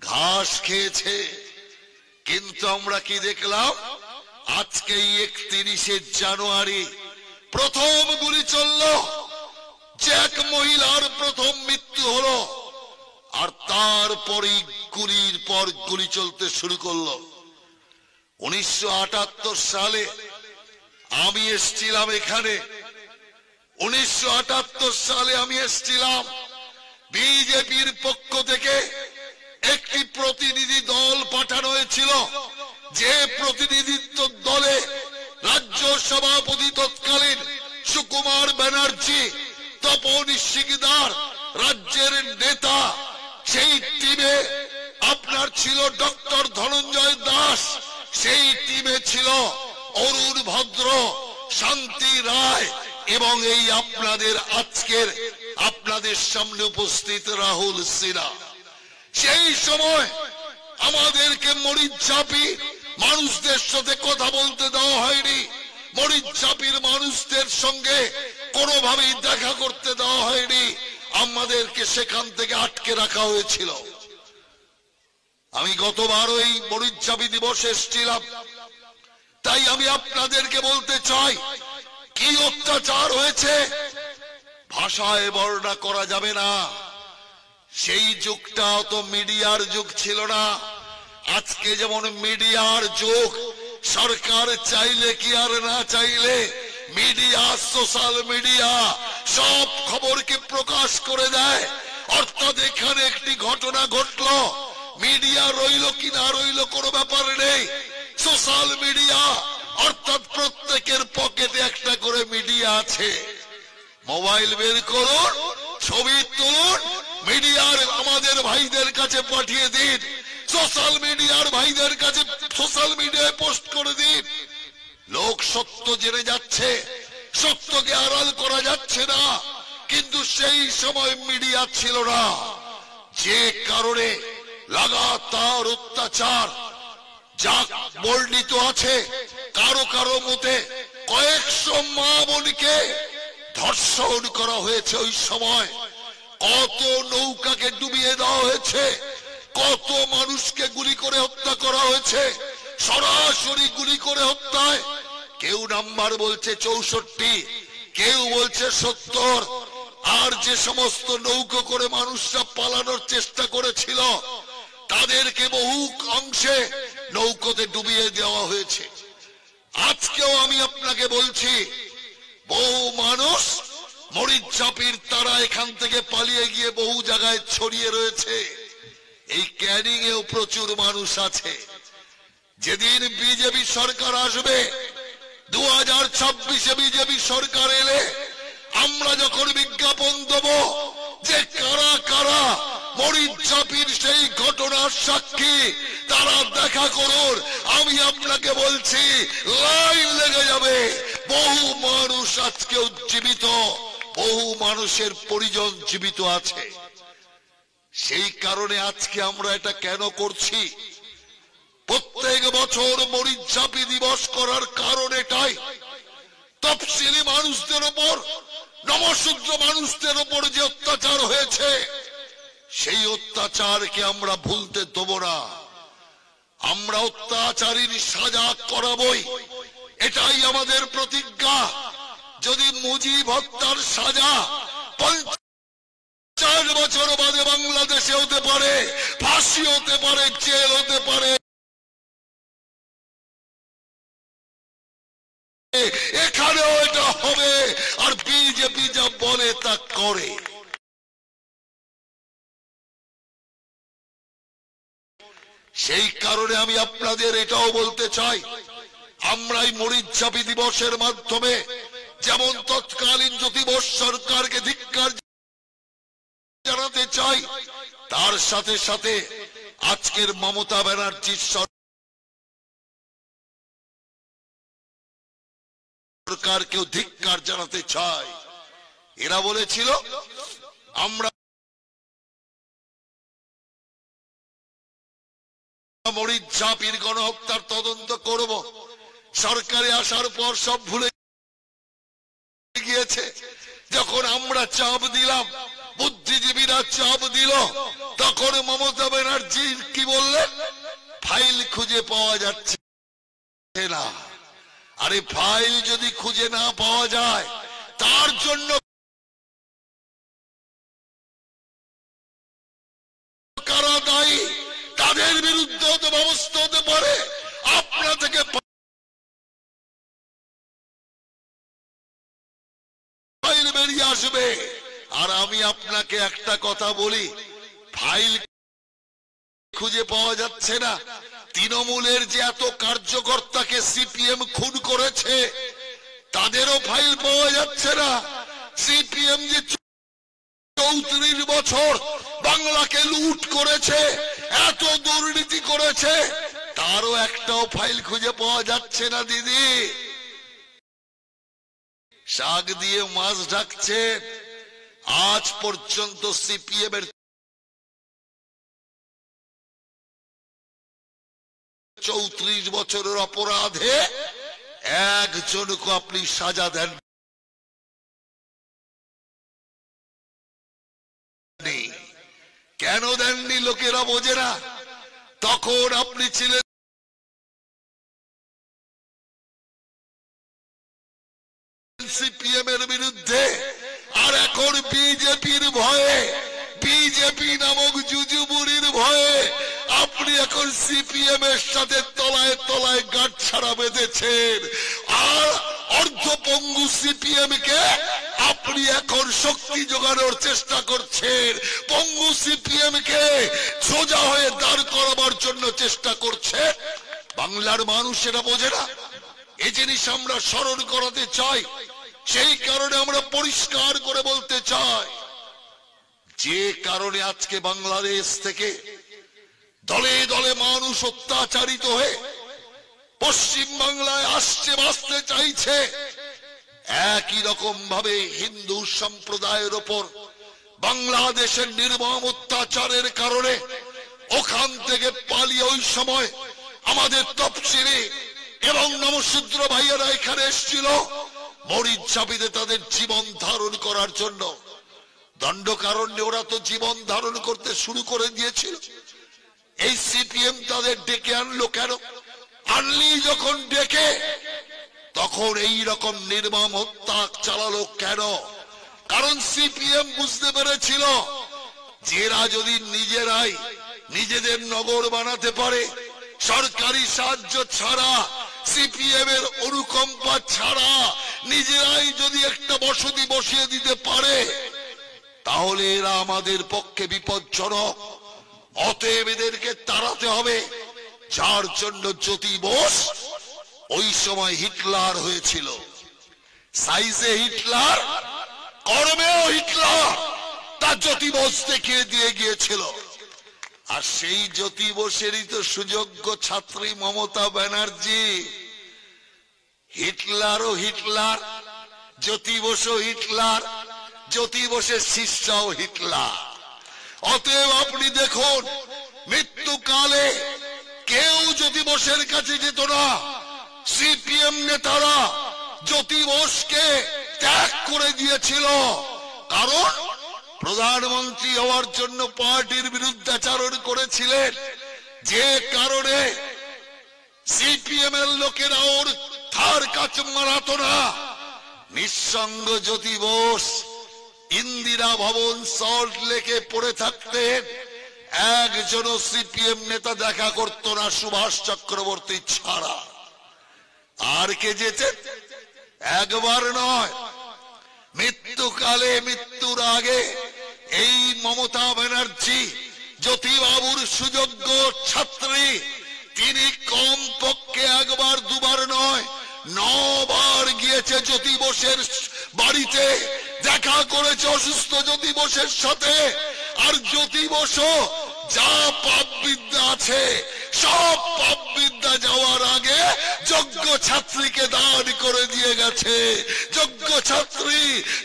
ঘাস খেয়েছে। কিন্তু আমরা কি দেখলাম? আজকে 31শে জানুয়ারি প্রথম গুলি চলল, যে এক মহিলার প্রথম মৃত্যু হলো। আর তারপরেই গুলির পর গুলি চলতে শুরু করলো। 1978 সালে আমি এসেছিলাম এখানে। 1978 সালে আমি এসেছিলাম। বিজেপির পক্ষ থেকে একটি প্রতিনিধি দল পাঠানো হয়েছিল, যে প্রতিনিধিত্ব দলে রাজ্য সভাপতি তৎকালীন সুকুমার ব্যানার্জি, তপন শিকদার রাজ্যের নেতা। সেই টিমে আপনার ছিল ডক্টর ধনঞ্জয় দাস, সেই টিমে ছিল অরুণ ভদ্র, শান্তি রায় এবং এই আপনাদের আজকের আপনাদের সামনে উপস্থিত রাহুল সিনহা। সেই সময় আমাদেরকে মরিচঝাপি মানুষদের সাথে কথা বলতে দেওয়া হয়নি, মরিচঝাপির মানুষদের সঙ্গে কোনোভাবেই দেখা করতে দেওয়া হয়নি, আমাদেরকে সেখান থেকে আটকে রাখা হয়েছিল। আমি গতবার ওই মরিচঝাপি দিবসে এসেছিলাম, তাই আমি আপনাদেরকে বলতে চাই কি অত্যাচার হয়েছে ভাষায় বর্ণনা করা যাবে না। সেই যুগটা অত মিডিয়ার যুগ ছিল না। আজকে যেমন মিডিয়ার যুগ, সরকার চাইলে কি আর না চাইলে মিডিয়া, সোশ্যাল মিডিয়া সব খবরকে প্রকাশ করে দেয়। অর্থাৎ এখানে একটি ঘটনা ঘটলো, মিডিয়া রইল কি না রইল কোনো ব্যাপার নেই, সোশ্যাল মিডিয়া অর্থাৎ প্রত্যেকের পকেটে একটা করে মিডিয়া আছে। মোবাইল বের করুন, ছবি তুলুন, মিডিয়ার আমাদের ভাইদের কাছে পাঠিয়ে দিন, সোশ্যাল মিডিয়ার ভাইদের কাছে সোশ্যাল মিডিয়ায় পোস্ট করে দিন। লোক সত্য জেনে যাচ্ছে, সত্যকে আড়াল করা যাচ্ছে না, কিন্তু সেই সময় মিডিয়া ছিল না, যে কারণে লাগাতার অত্যাচার যা বর্ণিত আছে। কারো কারো মতে কয়েকশো মা বোনকে ধর্ষণ করা হয়েছে ওই সময়, কত নৌকাকে ডুবিয়ে দেওয়া হয়েছে, কত মানুষকে গুলি করে হত্যা করা হয়েছে, সরাসরি গুলি করে হত্যায়। কেউ নাম্বার বলছে 64, কেউ বলছে 70। আর যে সমস্ত নৌকো করে মানুষরা পালানোর চেষ্টা করেছিল তাদেরকে বহু অংশে নৌকোতে ডুবিয়ে দেওয়া হয়েছে। আজকেও আমি আপনাকে বলছি, বহু মানুষ মরিচঝাপির তারা এখান থেকে পালিয়ে গিয়ে বহু জায়গায় ছড়িয়ে রয়েছে। এই ক্যানিং এও প্রচুর মানুষ আছে। যেদিন বিজেপি সরকার আসবে, 2026-এ বিজেপি সরকার এলে আমরা যখন বিজ্ঞাপন দেব যে কারা কারা মরিচঝাপির সেই ঘটনার সাক্ষী, তারা দেখা করুন, আমি আপনাকে বলছি লাইন লেগে যাবে। বহু মানুষ আজকেও জীবিত, বহু মানুষের পরিজন জীবিত আছে। সেই কারণে আজকে আমরা এটা কেন করছি? প্রত্যেক বছর মরিচঝাপি দিবস করার কারণ এটাই, তফসিলি মানুষদের উপর, নমশূদ্র মানুষদের উপর যে অত্যাচার হয়েছে, সেই অত্যাচারকে আমরা ভুলতে দেব না। আমরা অত্যাচারীর সাজা করাবই, এটাই আমাদের প্রতিজ্ঞা। যদি মুজিব হত্যার সাজা 50 বছর বাদে বাংলাদেশে হতে পারে, ফাঁসি হতে পারে, জেল হতে পারে, এখানেও এটা হবে। আর বিজেপি যা বলে তা করে। সেই কারণে আমি আপনাদের এটাও বলতে চাই, আমরা এই মরিচঝাপি দিবসের মাধ্যমে যেমন তৎকালীন জ্যোতি বোস সরকারকে ধিক্কার জানাতে চাই, তার সাথে সাথে আজকের মমতা ব্যানার্জির সরকারকেও ধিক্কার জানাতে চাই। এরা বলেছিল আমরা মরিচঝাপির গণহত্যার তদন্ত করব, সরকারে আসার পর সব ভুলে গিয়েছে। যখন আমরা চাপ দিলাম, বুদ্ধিজীবীরা চাপ দিল, তখন মমতা ব্যানার্জি কি বললেন? ফাইল খুঁজে পাওয়া যাচ্ছে না। আরে ফাইল যদি খুঁজে না পাওয়া যায়, তার জন্য কারা দায়ী, তাদের বিরুদ্ধে তো ব্যবস্থা হতে পারে। আপনা থেকে ফাইল বেরিয়ে আসবে। আর আমি আপনাকে একটা কথা বলি, ফাইল খুঁজে পাওয়া যাচ্ছে না, তৃণমূলের যে এত কার্যকর্তাকে সিপিএম খুন করেছে তাদেরও ফাইল পাওয়া যাচ্ছে না। সিপিএম যে 34 বছর বাংলাকে লুট করেছে, এত দুর্নীতি করেছে, তারও একটাও ফাইল খুঁজে পাওয়া যাচ্ছে না দিদি। শাক দিয়ে মাছ ঢাকছে। আজ পর্যন্ত সিপিএম এর 34 বছরের অপরাধে একজনকে আপনি সাজা দেন। কেন দেননি লোকেরা বোঝে না। তখন আপনি ছিলেন সিপিএম এর বিরুদ্ধে, আর এখন বিজেপির ভয়ে, বিজেপি নামক জুজুবুরির ভয়ে আপনি এখন সিপিএম এর সাথে তলায় তলায় গাঁট ছাড়া বেঁধেছেন। আর অর্ধপঙ্গু সিপিএম কে আপনি এখন শক্তি জোগানোর চেষ্টা করছেন। পঙ্গু সিপিএম কে সোজা হয়ে দাঁড় করাবার জন্য চেষ্টা করছে। বাংলার মানুষ এটা বোঝে না। এই জিনিস আমরা স্মরণ করাতে চাই। সেই কারণে আমরা পরিষ্কার করে বলতে চাই, যে কারণে আজকে বাংলাদেশ থেকে দলে দলে মানুষ অত্যাচারিত হয়ে পশ্চিম বাংলায় আসছে, বাঁচতে চাইছে, একই রকম ভাবে হিন্দু সম্প্রদায়ের ওপর বাংলাদেশের নির্মম অত্যাচারের কারণে ওখান থেকে পালিয়ে ওই সময় আমাদের তফসিলি এবং নমশূদ্র ভাইয়েরা এখানে এসেছিল মরিচঝাপিতে তাদের জীবন ধারণ করার জন্য। দণ্ডকারণ্যে ওরা তো জীবন ধারণ করতে শুরু করে দিয়েছিল। এই সিপিএম তাদের ডেকে আনলো কেন? আনলি যখন ডেকে, তখন এই রকম নির্মম হত্যা চালালো কেন? কারণ সিপিএম বুঝতে পেরেছিল যে এরা যদি নিজেরাই নিজেদের নগর বানাতে পারে, সরকারি সাহায্য ছাড়া, সিপিএম এর অনুকম্পা ছাড়া নিজেরাই যদি একটা বসতি বসিয়ে দিতে পারে, তাহলে এরা আমাদের পক্ষে বিপজ্জনক। অতএব এদেরকে তাড়াতে হবে। যার জন্য জ্যোতি বোস ওই সময় হিটলার হয়েছিল। সাইজে হিটলার, কর্মেও হিটলার, তা জ্যোতি বোস দেখিয়ে দিয়ে গিয়েছিল। আর সেই জ্যোতি বোসেরই তো সুযোগ্য ছাত্রী মমতা ব্যানার্জি। হিটলারও হিটলার, জ্যোতি বোসও হিটলার, জ্যোতি বোসের শিষ্যাও হিটলার। অতএব আপনি দেখুন, মৃত্যুকালে কেউ জ্যোতি বোসের কাছে যেত না। সিপিএম নেতারা জ্যোতি বোসকে ত্যাগ করে দিয়েছিল। কারণ প্রধানমন্ত্রী হওয়ার জন্য পার্টির বিরুদ্ধাচরণ করেছিলেন, যে কারণে সিপিএম এর লোকেরা ওর থার কাছ মারাত না। নিঃসঙ্গ জ্যোতি বোস ইন্দিরা ভবন সল্ট লেকে পড়ে থাকতেন, একজন সিপিএম নেতা দেখা করত না সুভাষ চক্রবর্তী ছাড়া। আর কে যেতে? একবার নয়, মৃত্যুকালে, মৃত্যুর আগে এই মমতা ব্যানার্জি জ্যোতিবাবুর সুযোগ্য ছাত্রী, তিনি কম পক্ষে একবার দুবার নয় 9 বার গিয়েছে জ্যোতি বোসের বাড়িতে, দেখা করেছে অসুস্থ জ্যোতি বোসের সাথে। আর জ্যোতি বসও যা পাপ বিদ্যা আছে, সব পাপ বিদ্যা যাওয়ার আগে যোগ্য ছাত্রীকে দান করে দিয়ে গেছে। যোগ্য ছাত্রী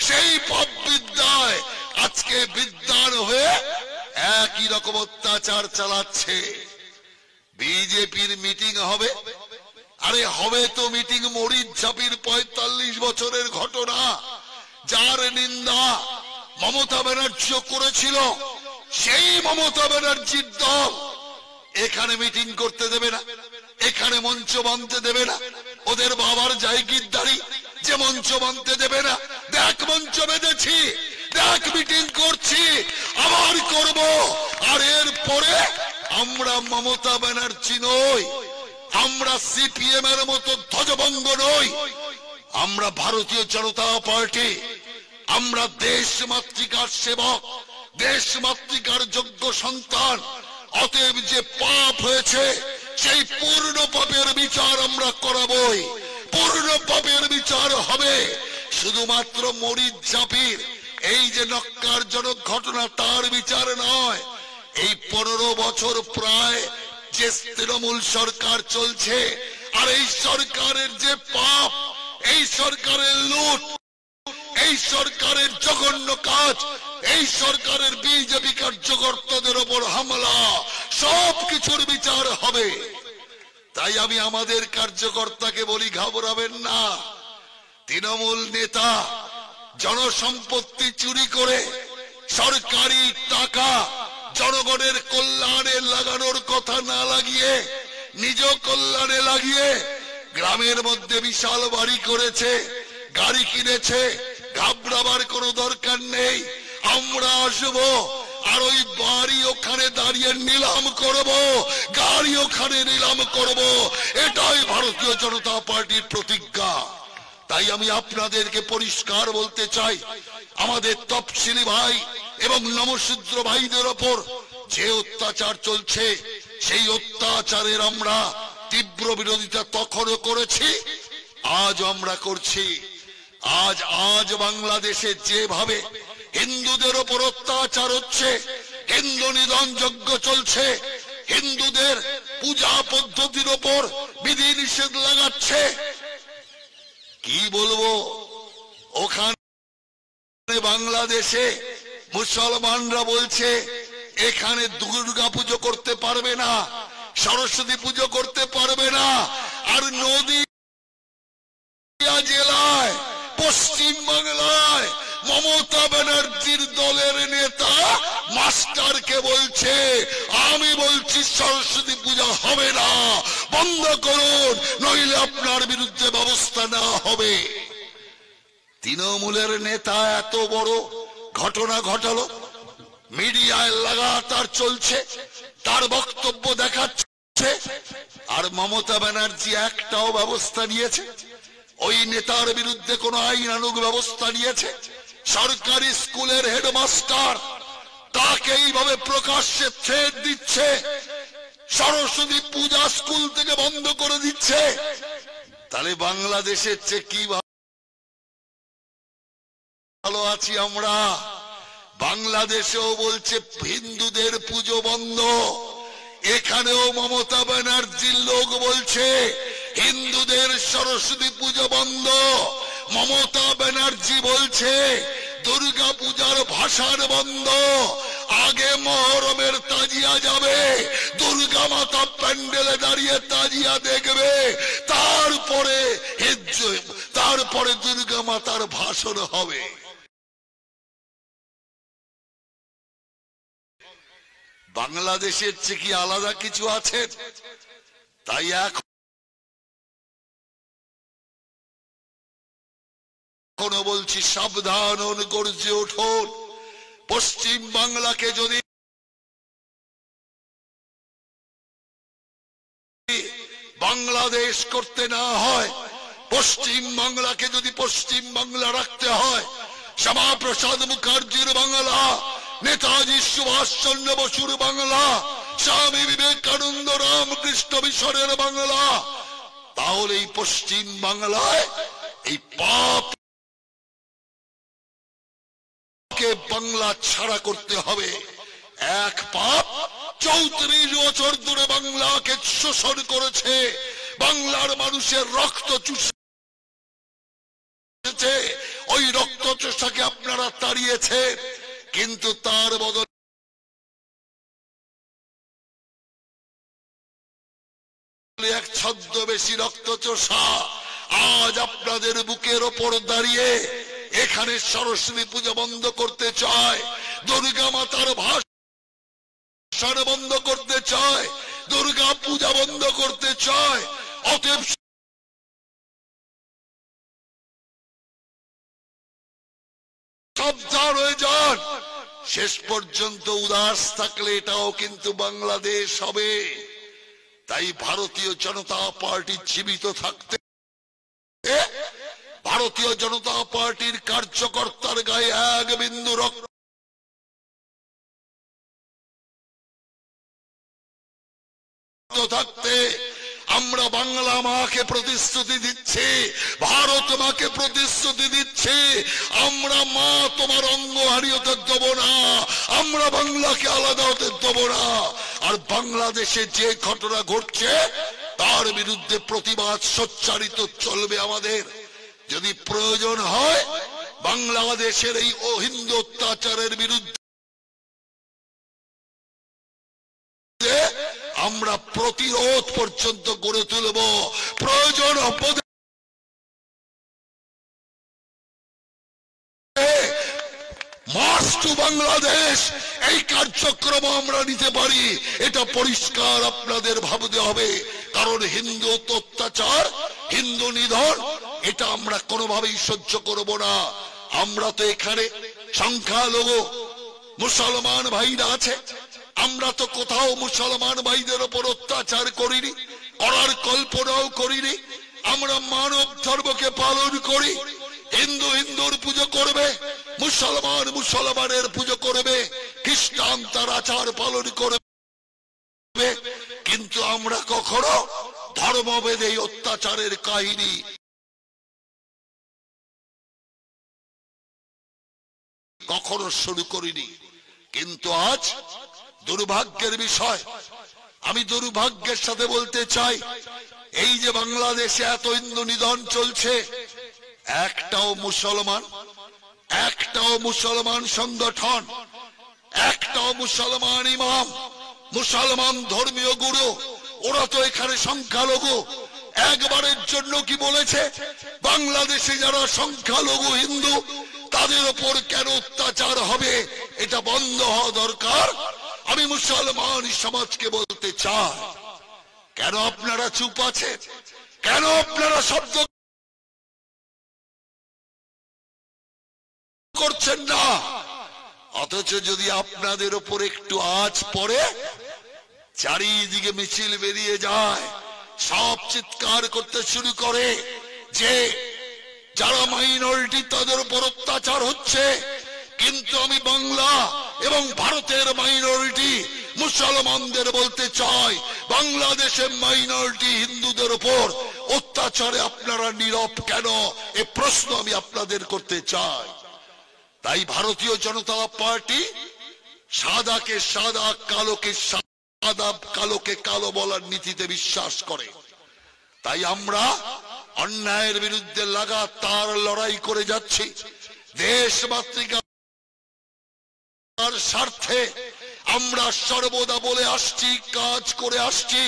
সেই পাপ বিদ্যায় আজকে বিদ্যান হয়ে একই রকম অত্যাচার চালাচ্ছে। বিজেপির মিটিং হবে, আরে হবে তো মিটিং মরিচঝাপির 45 বছরের ঘটনা, যার নিন্দা মমতা ব্যানার্জিও করেছিল। সেই মমতা ব্যানার্জির দল এখানে মিটিং করতে দেবে না, এখানে মঞ্চ বাঁধতে দেবে না। ওদের বাবার জায়গিরদারি যে মঞ্চ বাঁধতে দেবে না। দেখ মঞ্চ বেঁধেছি, দেখ মিটিং করছি, আবার করব। আর এর পরে আমরা মমতা ব্যানার্জি নই, আমরা সিপিএম এর মতো ধ্বজভঙ্গ নই, আমরা ভারতীয় জনতা পার্টি। আমরা দেশ মাতৃকার সেবক, দেশ মাতৃকার যোগ্য সন্তান। অতএব যে পাপ হয়েছে, সেই পূর্ণ পাপের বিচার আমরা করাবই, পূর্ণ পাপের বিচার হবে। শুধুমাত্র মরিচঝাপির এই যে নক্কারজনক ঘটনা, তার বিচার নয়। এই 15 বছর প্রায় যে তৃণমূল সরকার চলছে, আর এই সরকারের যে পাপ, এই সরকারের লুট, এই সরকারের জঘন্য কাজ, এই সরকারের বিজেপি কার্যকর্তাদের ওপর হামলা, সবকিছুর বিচার হবে। তাই আমি আমাদের কার্যকর্তাকে বলি, ঘাবড়াবেন না। তৃণমূল নেতা জনসম্পত্তি চুরি করে সরকারি টাকা জনগণের কল্যাণে লাগানোর কথা না লাগিয়ে নিজ কল্যাণে লাগিয়ে গ্রামের মধ্যে বিশাল বাড়ি করেছে, গাড়ি কিনেছে। ঘাবড়াবার কোনো দরকার নেই। আমরা আসবো আর ওই বাড়ি ওখানে দাঁড়িয়ে নিলাম করব, গাড়ি ওখানে নিলাম করব। এটাই ভারতীয় জনতা পার্টির প্রতিজ্ঞা। তাই আমি আপনাদেরকে পরিষ্কার বলতে চাই, আমাদের তফসিলি ভাই এবং নমশূদ্র ভাইদের ওপর যে অত্যাচার চলছে, সেই অত্যাচারের আমরা তীব্র বিরোধিতা তখনও করেছি, আজ আমরা করছি। আজ বাংলাদেশে যেভাবে হিন্দুদের ওপর অত্যাচার হচ্ছে, হিন্দু নিধন যজ্ঞ চলছে, হিন্দুদের পূজা পদ্ধতির ওপর বিধি নিষেধ লাগাচ্ছে, কি বলবো, ওখানে বাংলাদেশে মুসলমানরা বলছে এখানে দুর্গা পুজো করতে পারবে না, সরস্বতী পুজো করতে পারবে না। আর নদিয়া জেলায়, পশ্চিম বাংলায় মমতা ব্যানার্জির দলের নেতা মাস্টারকে বলছে, আমি বলছি সরস্বতী পূজা হবে না, বন্ধ করুন, নইলে আপনার বিরুদ্ধে ব্যবস্থা নেওয়া হবে। তৃণমূলের নেতা এত বড় ঘটনা ঘটালো, মিডিয়ায় লাগাতার চলছে, তার বক্তব্য দেখাচ্ছে, আর মমতা ব্যানার্জি একটাও ব্যবস্থা নিয়েছে? ওই নেতার বিরুদ্ধে কোন আইনানুগ ব্যবস্থা নিয়েছে? সরকারি স্কুলের হেডমাস্টার তাকে এইভাবে প্রকাশ্যে থ্রেট দিচ্ছে, সরস্বতী পূজা স্কুল থেকে বন্ধ করে দিচ্ছে। তাহলে বাংলাদেশের চেয়ে কি ভালো আছি আমরা? বাংলাদেশেও বলছে হিন্দুদের পুজো বন্ধ, এখানেও মমতা ব্যানার্জির লোক বলছে হিন্দুদের সরস্বতী পুজো বন্ধ। মমতা ব্যানার্জি বলছে দুর্গা পূজার ভাসান বন্ধ, আগে মহরমের তাজিয়া যাবে, দুর্গা মাতা প্যান্ডেলে দাঁড়িয়ে তাজিয়া দেখবে, তারপরে দুর্গা মাতার ভাষণ হবে। বাংলাদেশের চেয়ে কি আলাদা কিছু আছে? তাই এখনো বলছি, সাবধান হন, গর্জে উঠুন। পশ্চিম বাংলাকে যদি বাংলাদেশ করতে না হয়, পশ্চিম বাংলাকে যদি পশ্চিম বাংলা রাখতে হয়, শ্যামাপ্রসাদ মুখার্জির বাংলা, নেতাজি সুভাষ চন্দ্র বসুর বাংলা, স্বামী বিবেকানন্দ রামকৃষ্ণ মিশনের বাংলা, তাহলে এই পশ্চিম বাংলায় এই পাপকে বাংলা ছাড়া করতে হবে। এক পাপ 34 বছর ধরে বাংলাকে শোষণ করেছে, বাংলার মানুষের রক্ত চুষেছে, ওই রক্ত চোষাকে আপনারা তাড়িয়েছেন, কিন্তু তার বদলে এক ছদ্মবেশী রক্ত চোষা আজ আপনাদের বুকের ওপর দাঁড়িয়ে এখানে সরস্বতী পূজা বন্ধ করতে চায়, দুর্গা মাতার ভাষণ বন্ধ করতে চায়, দুর্গা পূজা বন্ধ করতে চায়। অতএব সাবধান হয়ে যান। শেষ পর্যন্ত উদাস থাকলে এটাও কিন্তু বাংলাদেশ হবে। তাই ভারতীয় জনতা পার্টি জীবিত থাকতে ভারতীয় জনতা পার্টির কার্যকর্তার গায়ে এক বিন্দু রক্ত থাকতে আমরা বাংলা মাকে প্রতিশ্রুতি দিচ্ছি, ভারত মাকে প্রতিশ্রুতি দিচ্ছি, আমরা মা তোমার অঙ্গ হারিয়ে দেব না, আমরা বাংলাকে আলাদা হতে দেব না। আর বাংলাদেশে যে ঘটনা ঘটছে তার বিরুদ্ধে প্রতিবাদ সোচ্চারিত চলবে আমাদের। যদি প্রয়োজন হয় বাংলাদেশের এই হিন্দু অত্যাচারের বিরুদ্ধে আমরা প্রতিরোধ পর্যন্ত গড়ে তুলব। প্রয়োজন মার্চ টু বাংলাদেশ এই কার্যক্রম আমরা নিতে পারি, এটা পরিষ্কার আপনাদের ভাবতে হবে। কারণ হিন্দু অত্যাচার, হিন্দু নিধন, এটা আমরা কোনোভাবেই সহ্য করব না। আমরা তো এখানে সংখ্যালঘু মুসলমান ভাইরা আছে, আমরা তো কোথাও মুসলমান ভাইদের উপর অত্যাচার করিনি, করার কল্পনাও করিনি। আমরা মানব ধর্মকে পালন করি। হিন্দু হিন্দুর পুজো করবে, মুসলমান মুসলমানের পুজো করবে, খ্রিস্টান তার আচার পালন করবে, কিন্তু আমরা কখনো ধর্মভেদে এই অত্যাচারের কাহিনী কখনো শুরু করিনি। কিন্তু আজ দুর্ভাগ্যের বিষয়, আমি দুর্ভাগ্যের সাথে বলতে চাই, এই যে বাংলাদেশে এত হিন্দু নিধন চলছে, একটাও মুসলমান সংগঠন, একটাও মুসলমান ইমাম, মুসলমান ধর্মীয় গুরু, ওরা তো এখানে সংখ্যালঘু, একবারের জন্য কি বলেছে বাংলাদেশে যারা সংখ্যালঘু হিন্দু তাদের উপর কেন অত্যাচার হবে? এটা বন্ধ হওয়া দরকার। আমি মুসলমান সমাজকে বলতে চাই, কেন আপনারা চুপ আছেন? কেন আপনারা শব্দ করছেন না? অথচ যদি আপনাদের উপর একটু আঁচ পড়ে, চারিদিকে মিছিল বেরিয়ে যায়, সব চিৎকার করতে শুরু করে যে যারা মাইনরিটি তাদের উপর অত্যাচার হচ্ছে। কিন্তু আমি বাংলা এবং ভারতের মাইনরিটি মুসলমানদের বলতে চাই, বাংলাদেশের মাইনরিটি হিন্দুদের উপর অত্যাচারে আপনারা নীরব কেন? এ প্রশ্ন আমি আপনাদের করতে চাই। তাই ভারতীয় জনতা পার্টি সাদাকে সাদা, কালোকে সাদা, কালোকে কালো বলার নীতিতে বিশ্বাস করে। তাই আমরা অন্যায়ের বিরুদ্ধে লাগাতার লড়াই করে যাচ্ছি। দেশ মাতৃকার স্বার্থে আমরা সর্বদা বলে আসছি, কাজ করে আসছি।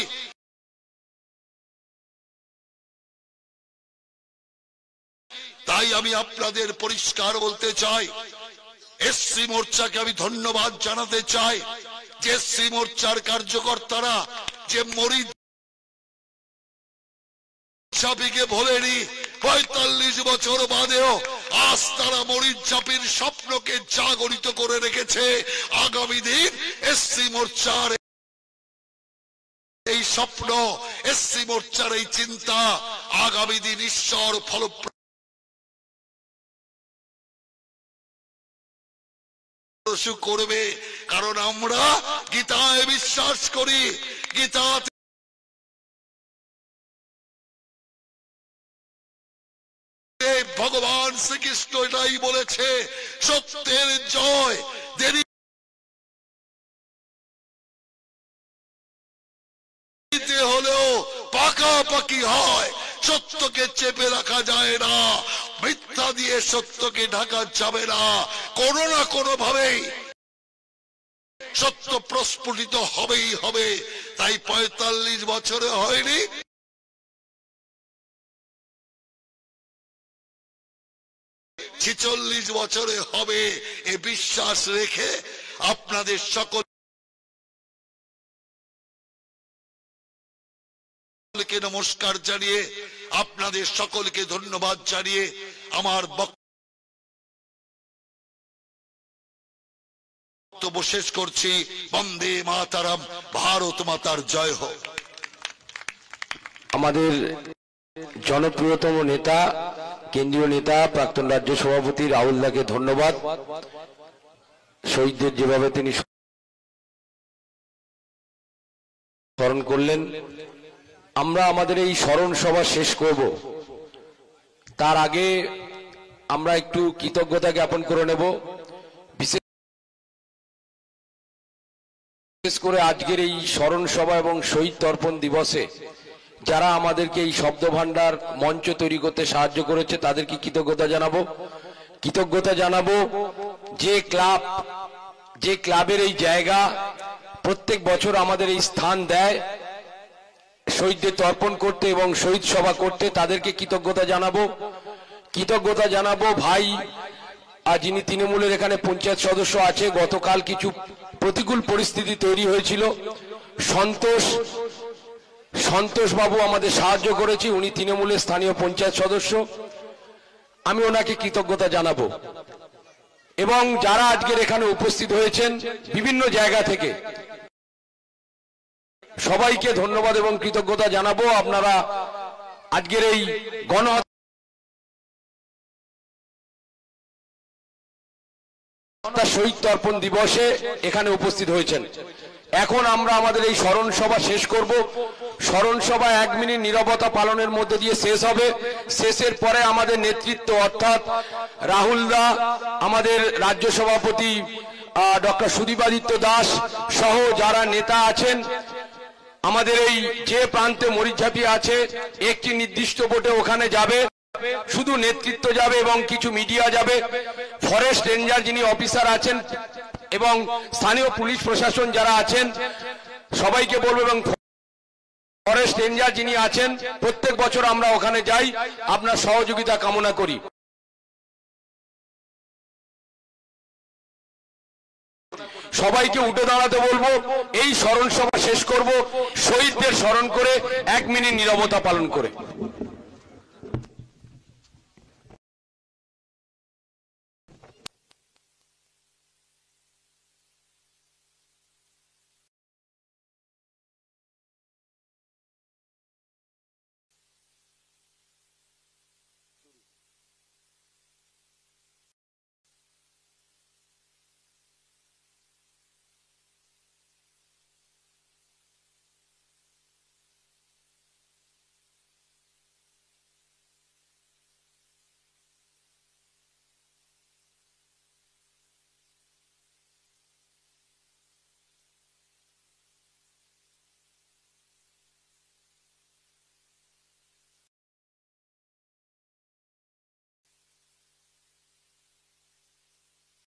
তাই আমি আপনাদের পরিষ্কার বলতে চাই, এসসি মোর্চাকে আমি ধন্যবাদ জানাতে চাই যে এসসি মোর্চার কার্যকর্তারা যে মরিচ চাপিকে ভোলেনি, ৪৫ বছর বাদেও আজ তারা মরিচ চাপির স্বপ্নকে জাগরিত করে রেখেছে। আগামী দিন এসসি মোর্চার এই স্বপ্ন, এসসি মোর্চার এই চিন্তা আগামী দিন ঈশ্বর ফলপ্রসূ করবে। কারণ আমরা গীতায় বিশ্বাস করি, গীতা ভগবান শ্রীকৃষ্ণ এটাই বলেছে, সত্যের জয় দেরিতে হলেও পাকাপাকি হয়। সত্যকে চেপে রাখা যায় না, মিথ্যা দিয়ে সত্যকে ঢাকা যাবে না। কোনো না কোনো ভাবেই সত্য প্রস্ফুটিত হবেই হবে। তাই ৪৫ বছরে হয়নি, ৪৬ বছরে হবে, এ বিশ্বাস রেখে আপনাদের সকলকে নমস্কার জানিয়ে, আপনাদের সকলকে ধন্যবাদ জানিয়ে আমার বক্তব্য শেষ করছি। বন্দে মাতারাম, ভারত মাতার জয় হোক। আমাদের জনপ্রিয়তম নেতা, কেন্দ্রীয় নেতা, প্রাক্তন রাজ্য সভাপতি রাহুল দাকে ধন্যবাদ। শহীদদের যেভাবে তিনি স্মরণ করলেন, আমরা আমাদের এই স্মরণ সভা শেষ করব। তার আগে আমরা একটু কৃতজ্ঞতা জ্ঞাপন করে নেব। বিশেষ করে আজকের এই স্মরণ সভা এবং শহীদ তর্পণ দিবসে যারা আমাদেরকে এই শব্দ ভান্ডার মঞ্চ তৈরি করতে সাহায্য করেছে তাদেরকে কৃতজ্ঞতা জানাবো। কৃতজ্ঞতা জানাবো যে ক্লাবের এই জায়গা প্রত্যেক বছর আমাদের এই স্থান দেয় শহীদদের তর্পণ করতে এবং শহীদ সভা করতে, তাদেরকে কৃতজ্ঞতা জানাবো ভাই আর যিনি তৃণমূলের এখানে পঞ্চায়েত সদস্য আছে। গতকাল কিছু প্রতিকূল পরিস্থিতি তৈরি হয়েছিল, সন্তোষ বাবু আমাদের সাহায্য করেছে, উনি তৃণমূলের স্থানীয় পঞ্চায়েত সদস্য, আমি ওনাকে কৃতজ্ঞতা জানাবো। এবং যারা আজকের এখানে উপস্থিত হয়েছেন বিভিন্ন জায়গা থেকে সবাইকে ধন্যবাদ এবং কৃতজ্ঞতা জানাবো। আপনারা আজকের এই শহীদ তর্পণ দিবসে এখানে উপস্থিত হয়েছেন। এখন আমরা আমাদের এই স্মরণ সভা শেষ করব। স্মরণ সভা 1 মিনিট নীরবতা পালনের মধ্যে দিয়ে শেষ হবে। শেষের পরে আমাদের নেতৃত্ব অর্থাৎ রাহুল দা, আমাদের রাজ্য সভাপতি ডক্টর সুদীপাদিত্য দাস সহ যারা নেতা আছেন, আমাদের এই যে প্রান্তে মরিচঝাপি আছে একটি নির্দিষ্ট বোটে ওখানে যাবে, শুধু নেতৃত্ব যাবে এবং কিছু মিডিয়া যাবে। ফরেস্ট রেঞ্জার যিনি অফিসার আছেন এবং স্থানীয় পুলিশ প্রশাসন যারা আছেন সবাইকে বলবো, এবং ফরেস্ট রেঞ্জার যিনি আছেন প্রত্যেক বছর আমরা ওখানে যাই, আপনার সহযোগিতা কামনা করি। সবাইকে উঠে দাঁড়াতে বলবো। এই স্মরণ সভা শেষ করব শহীদদের স্মরণ করে 1 মিনিট নীরবতা পালন করে।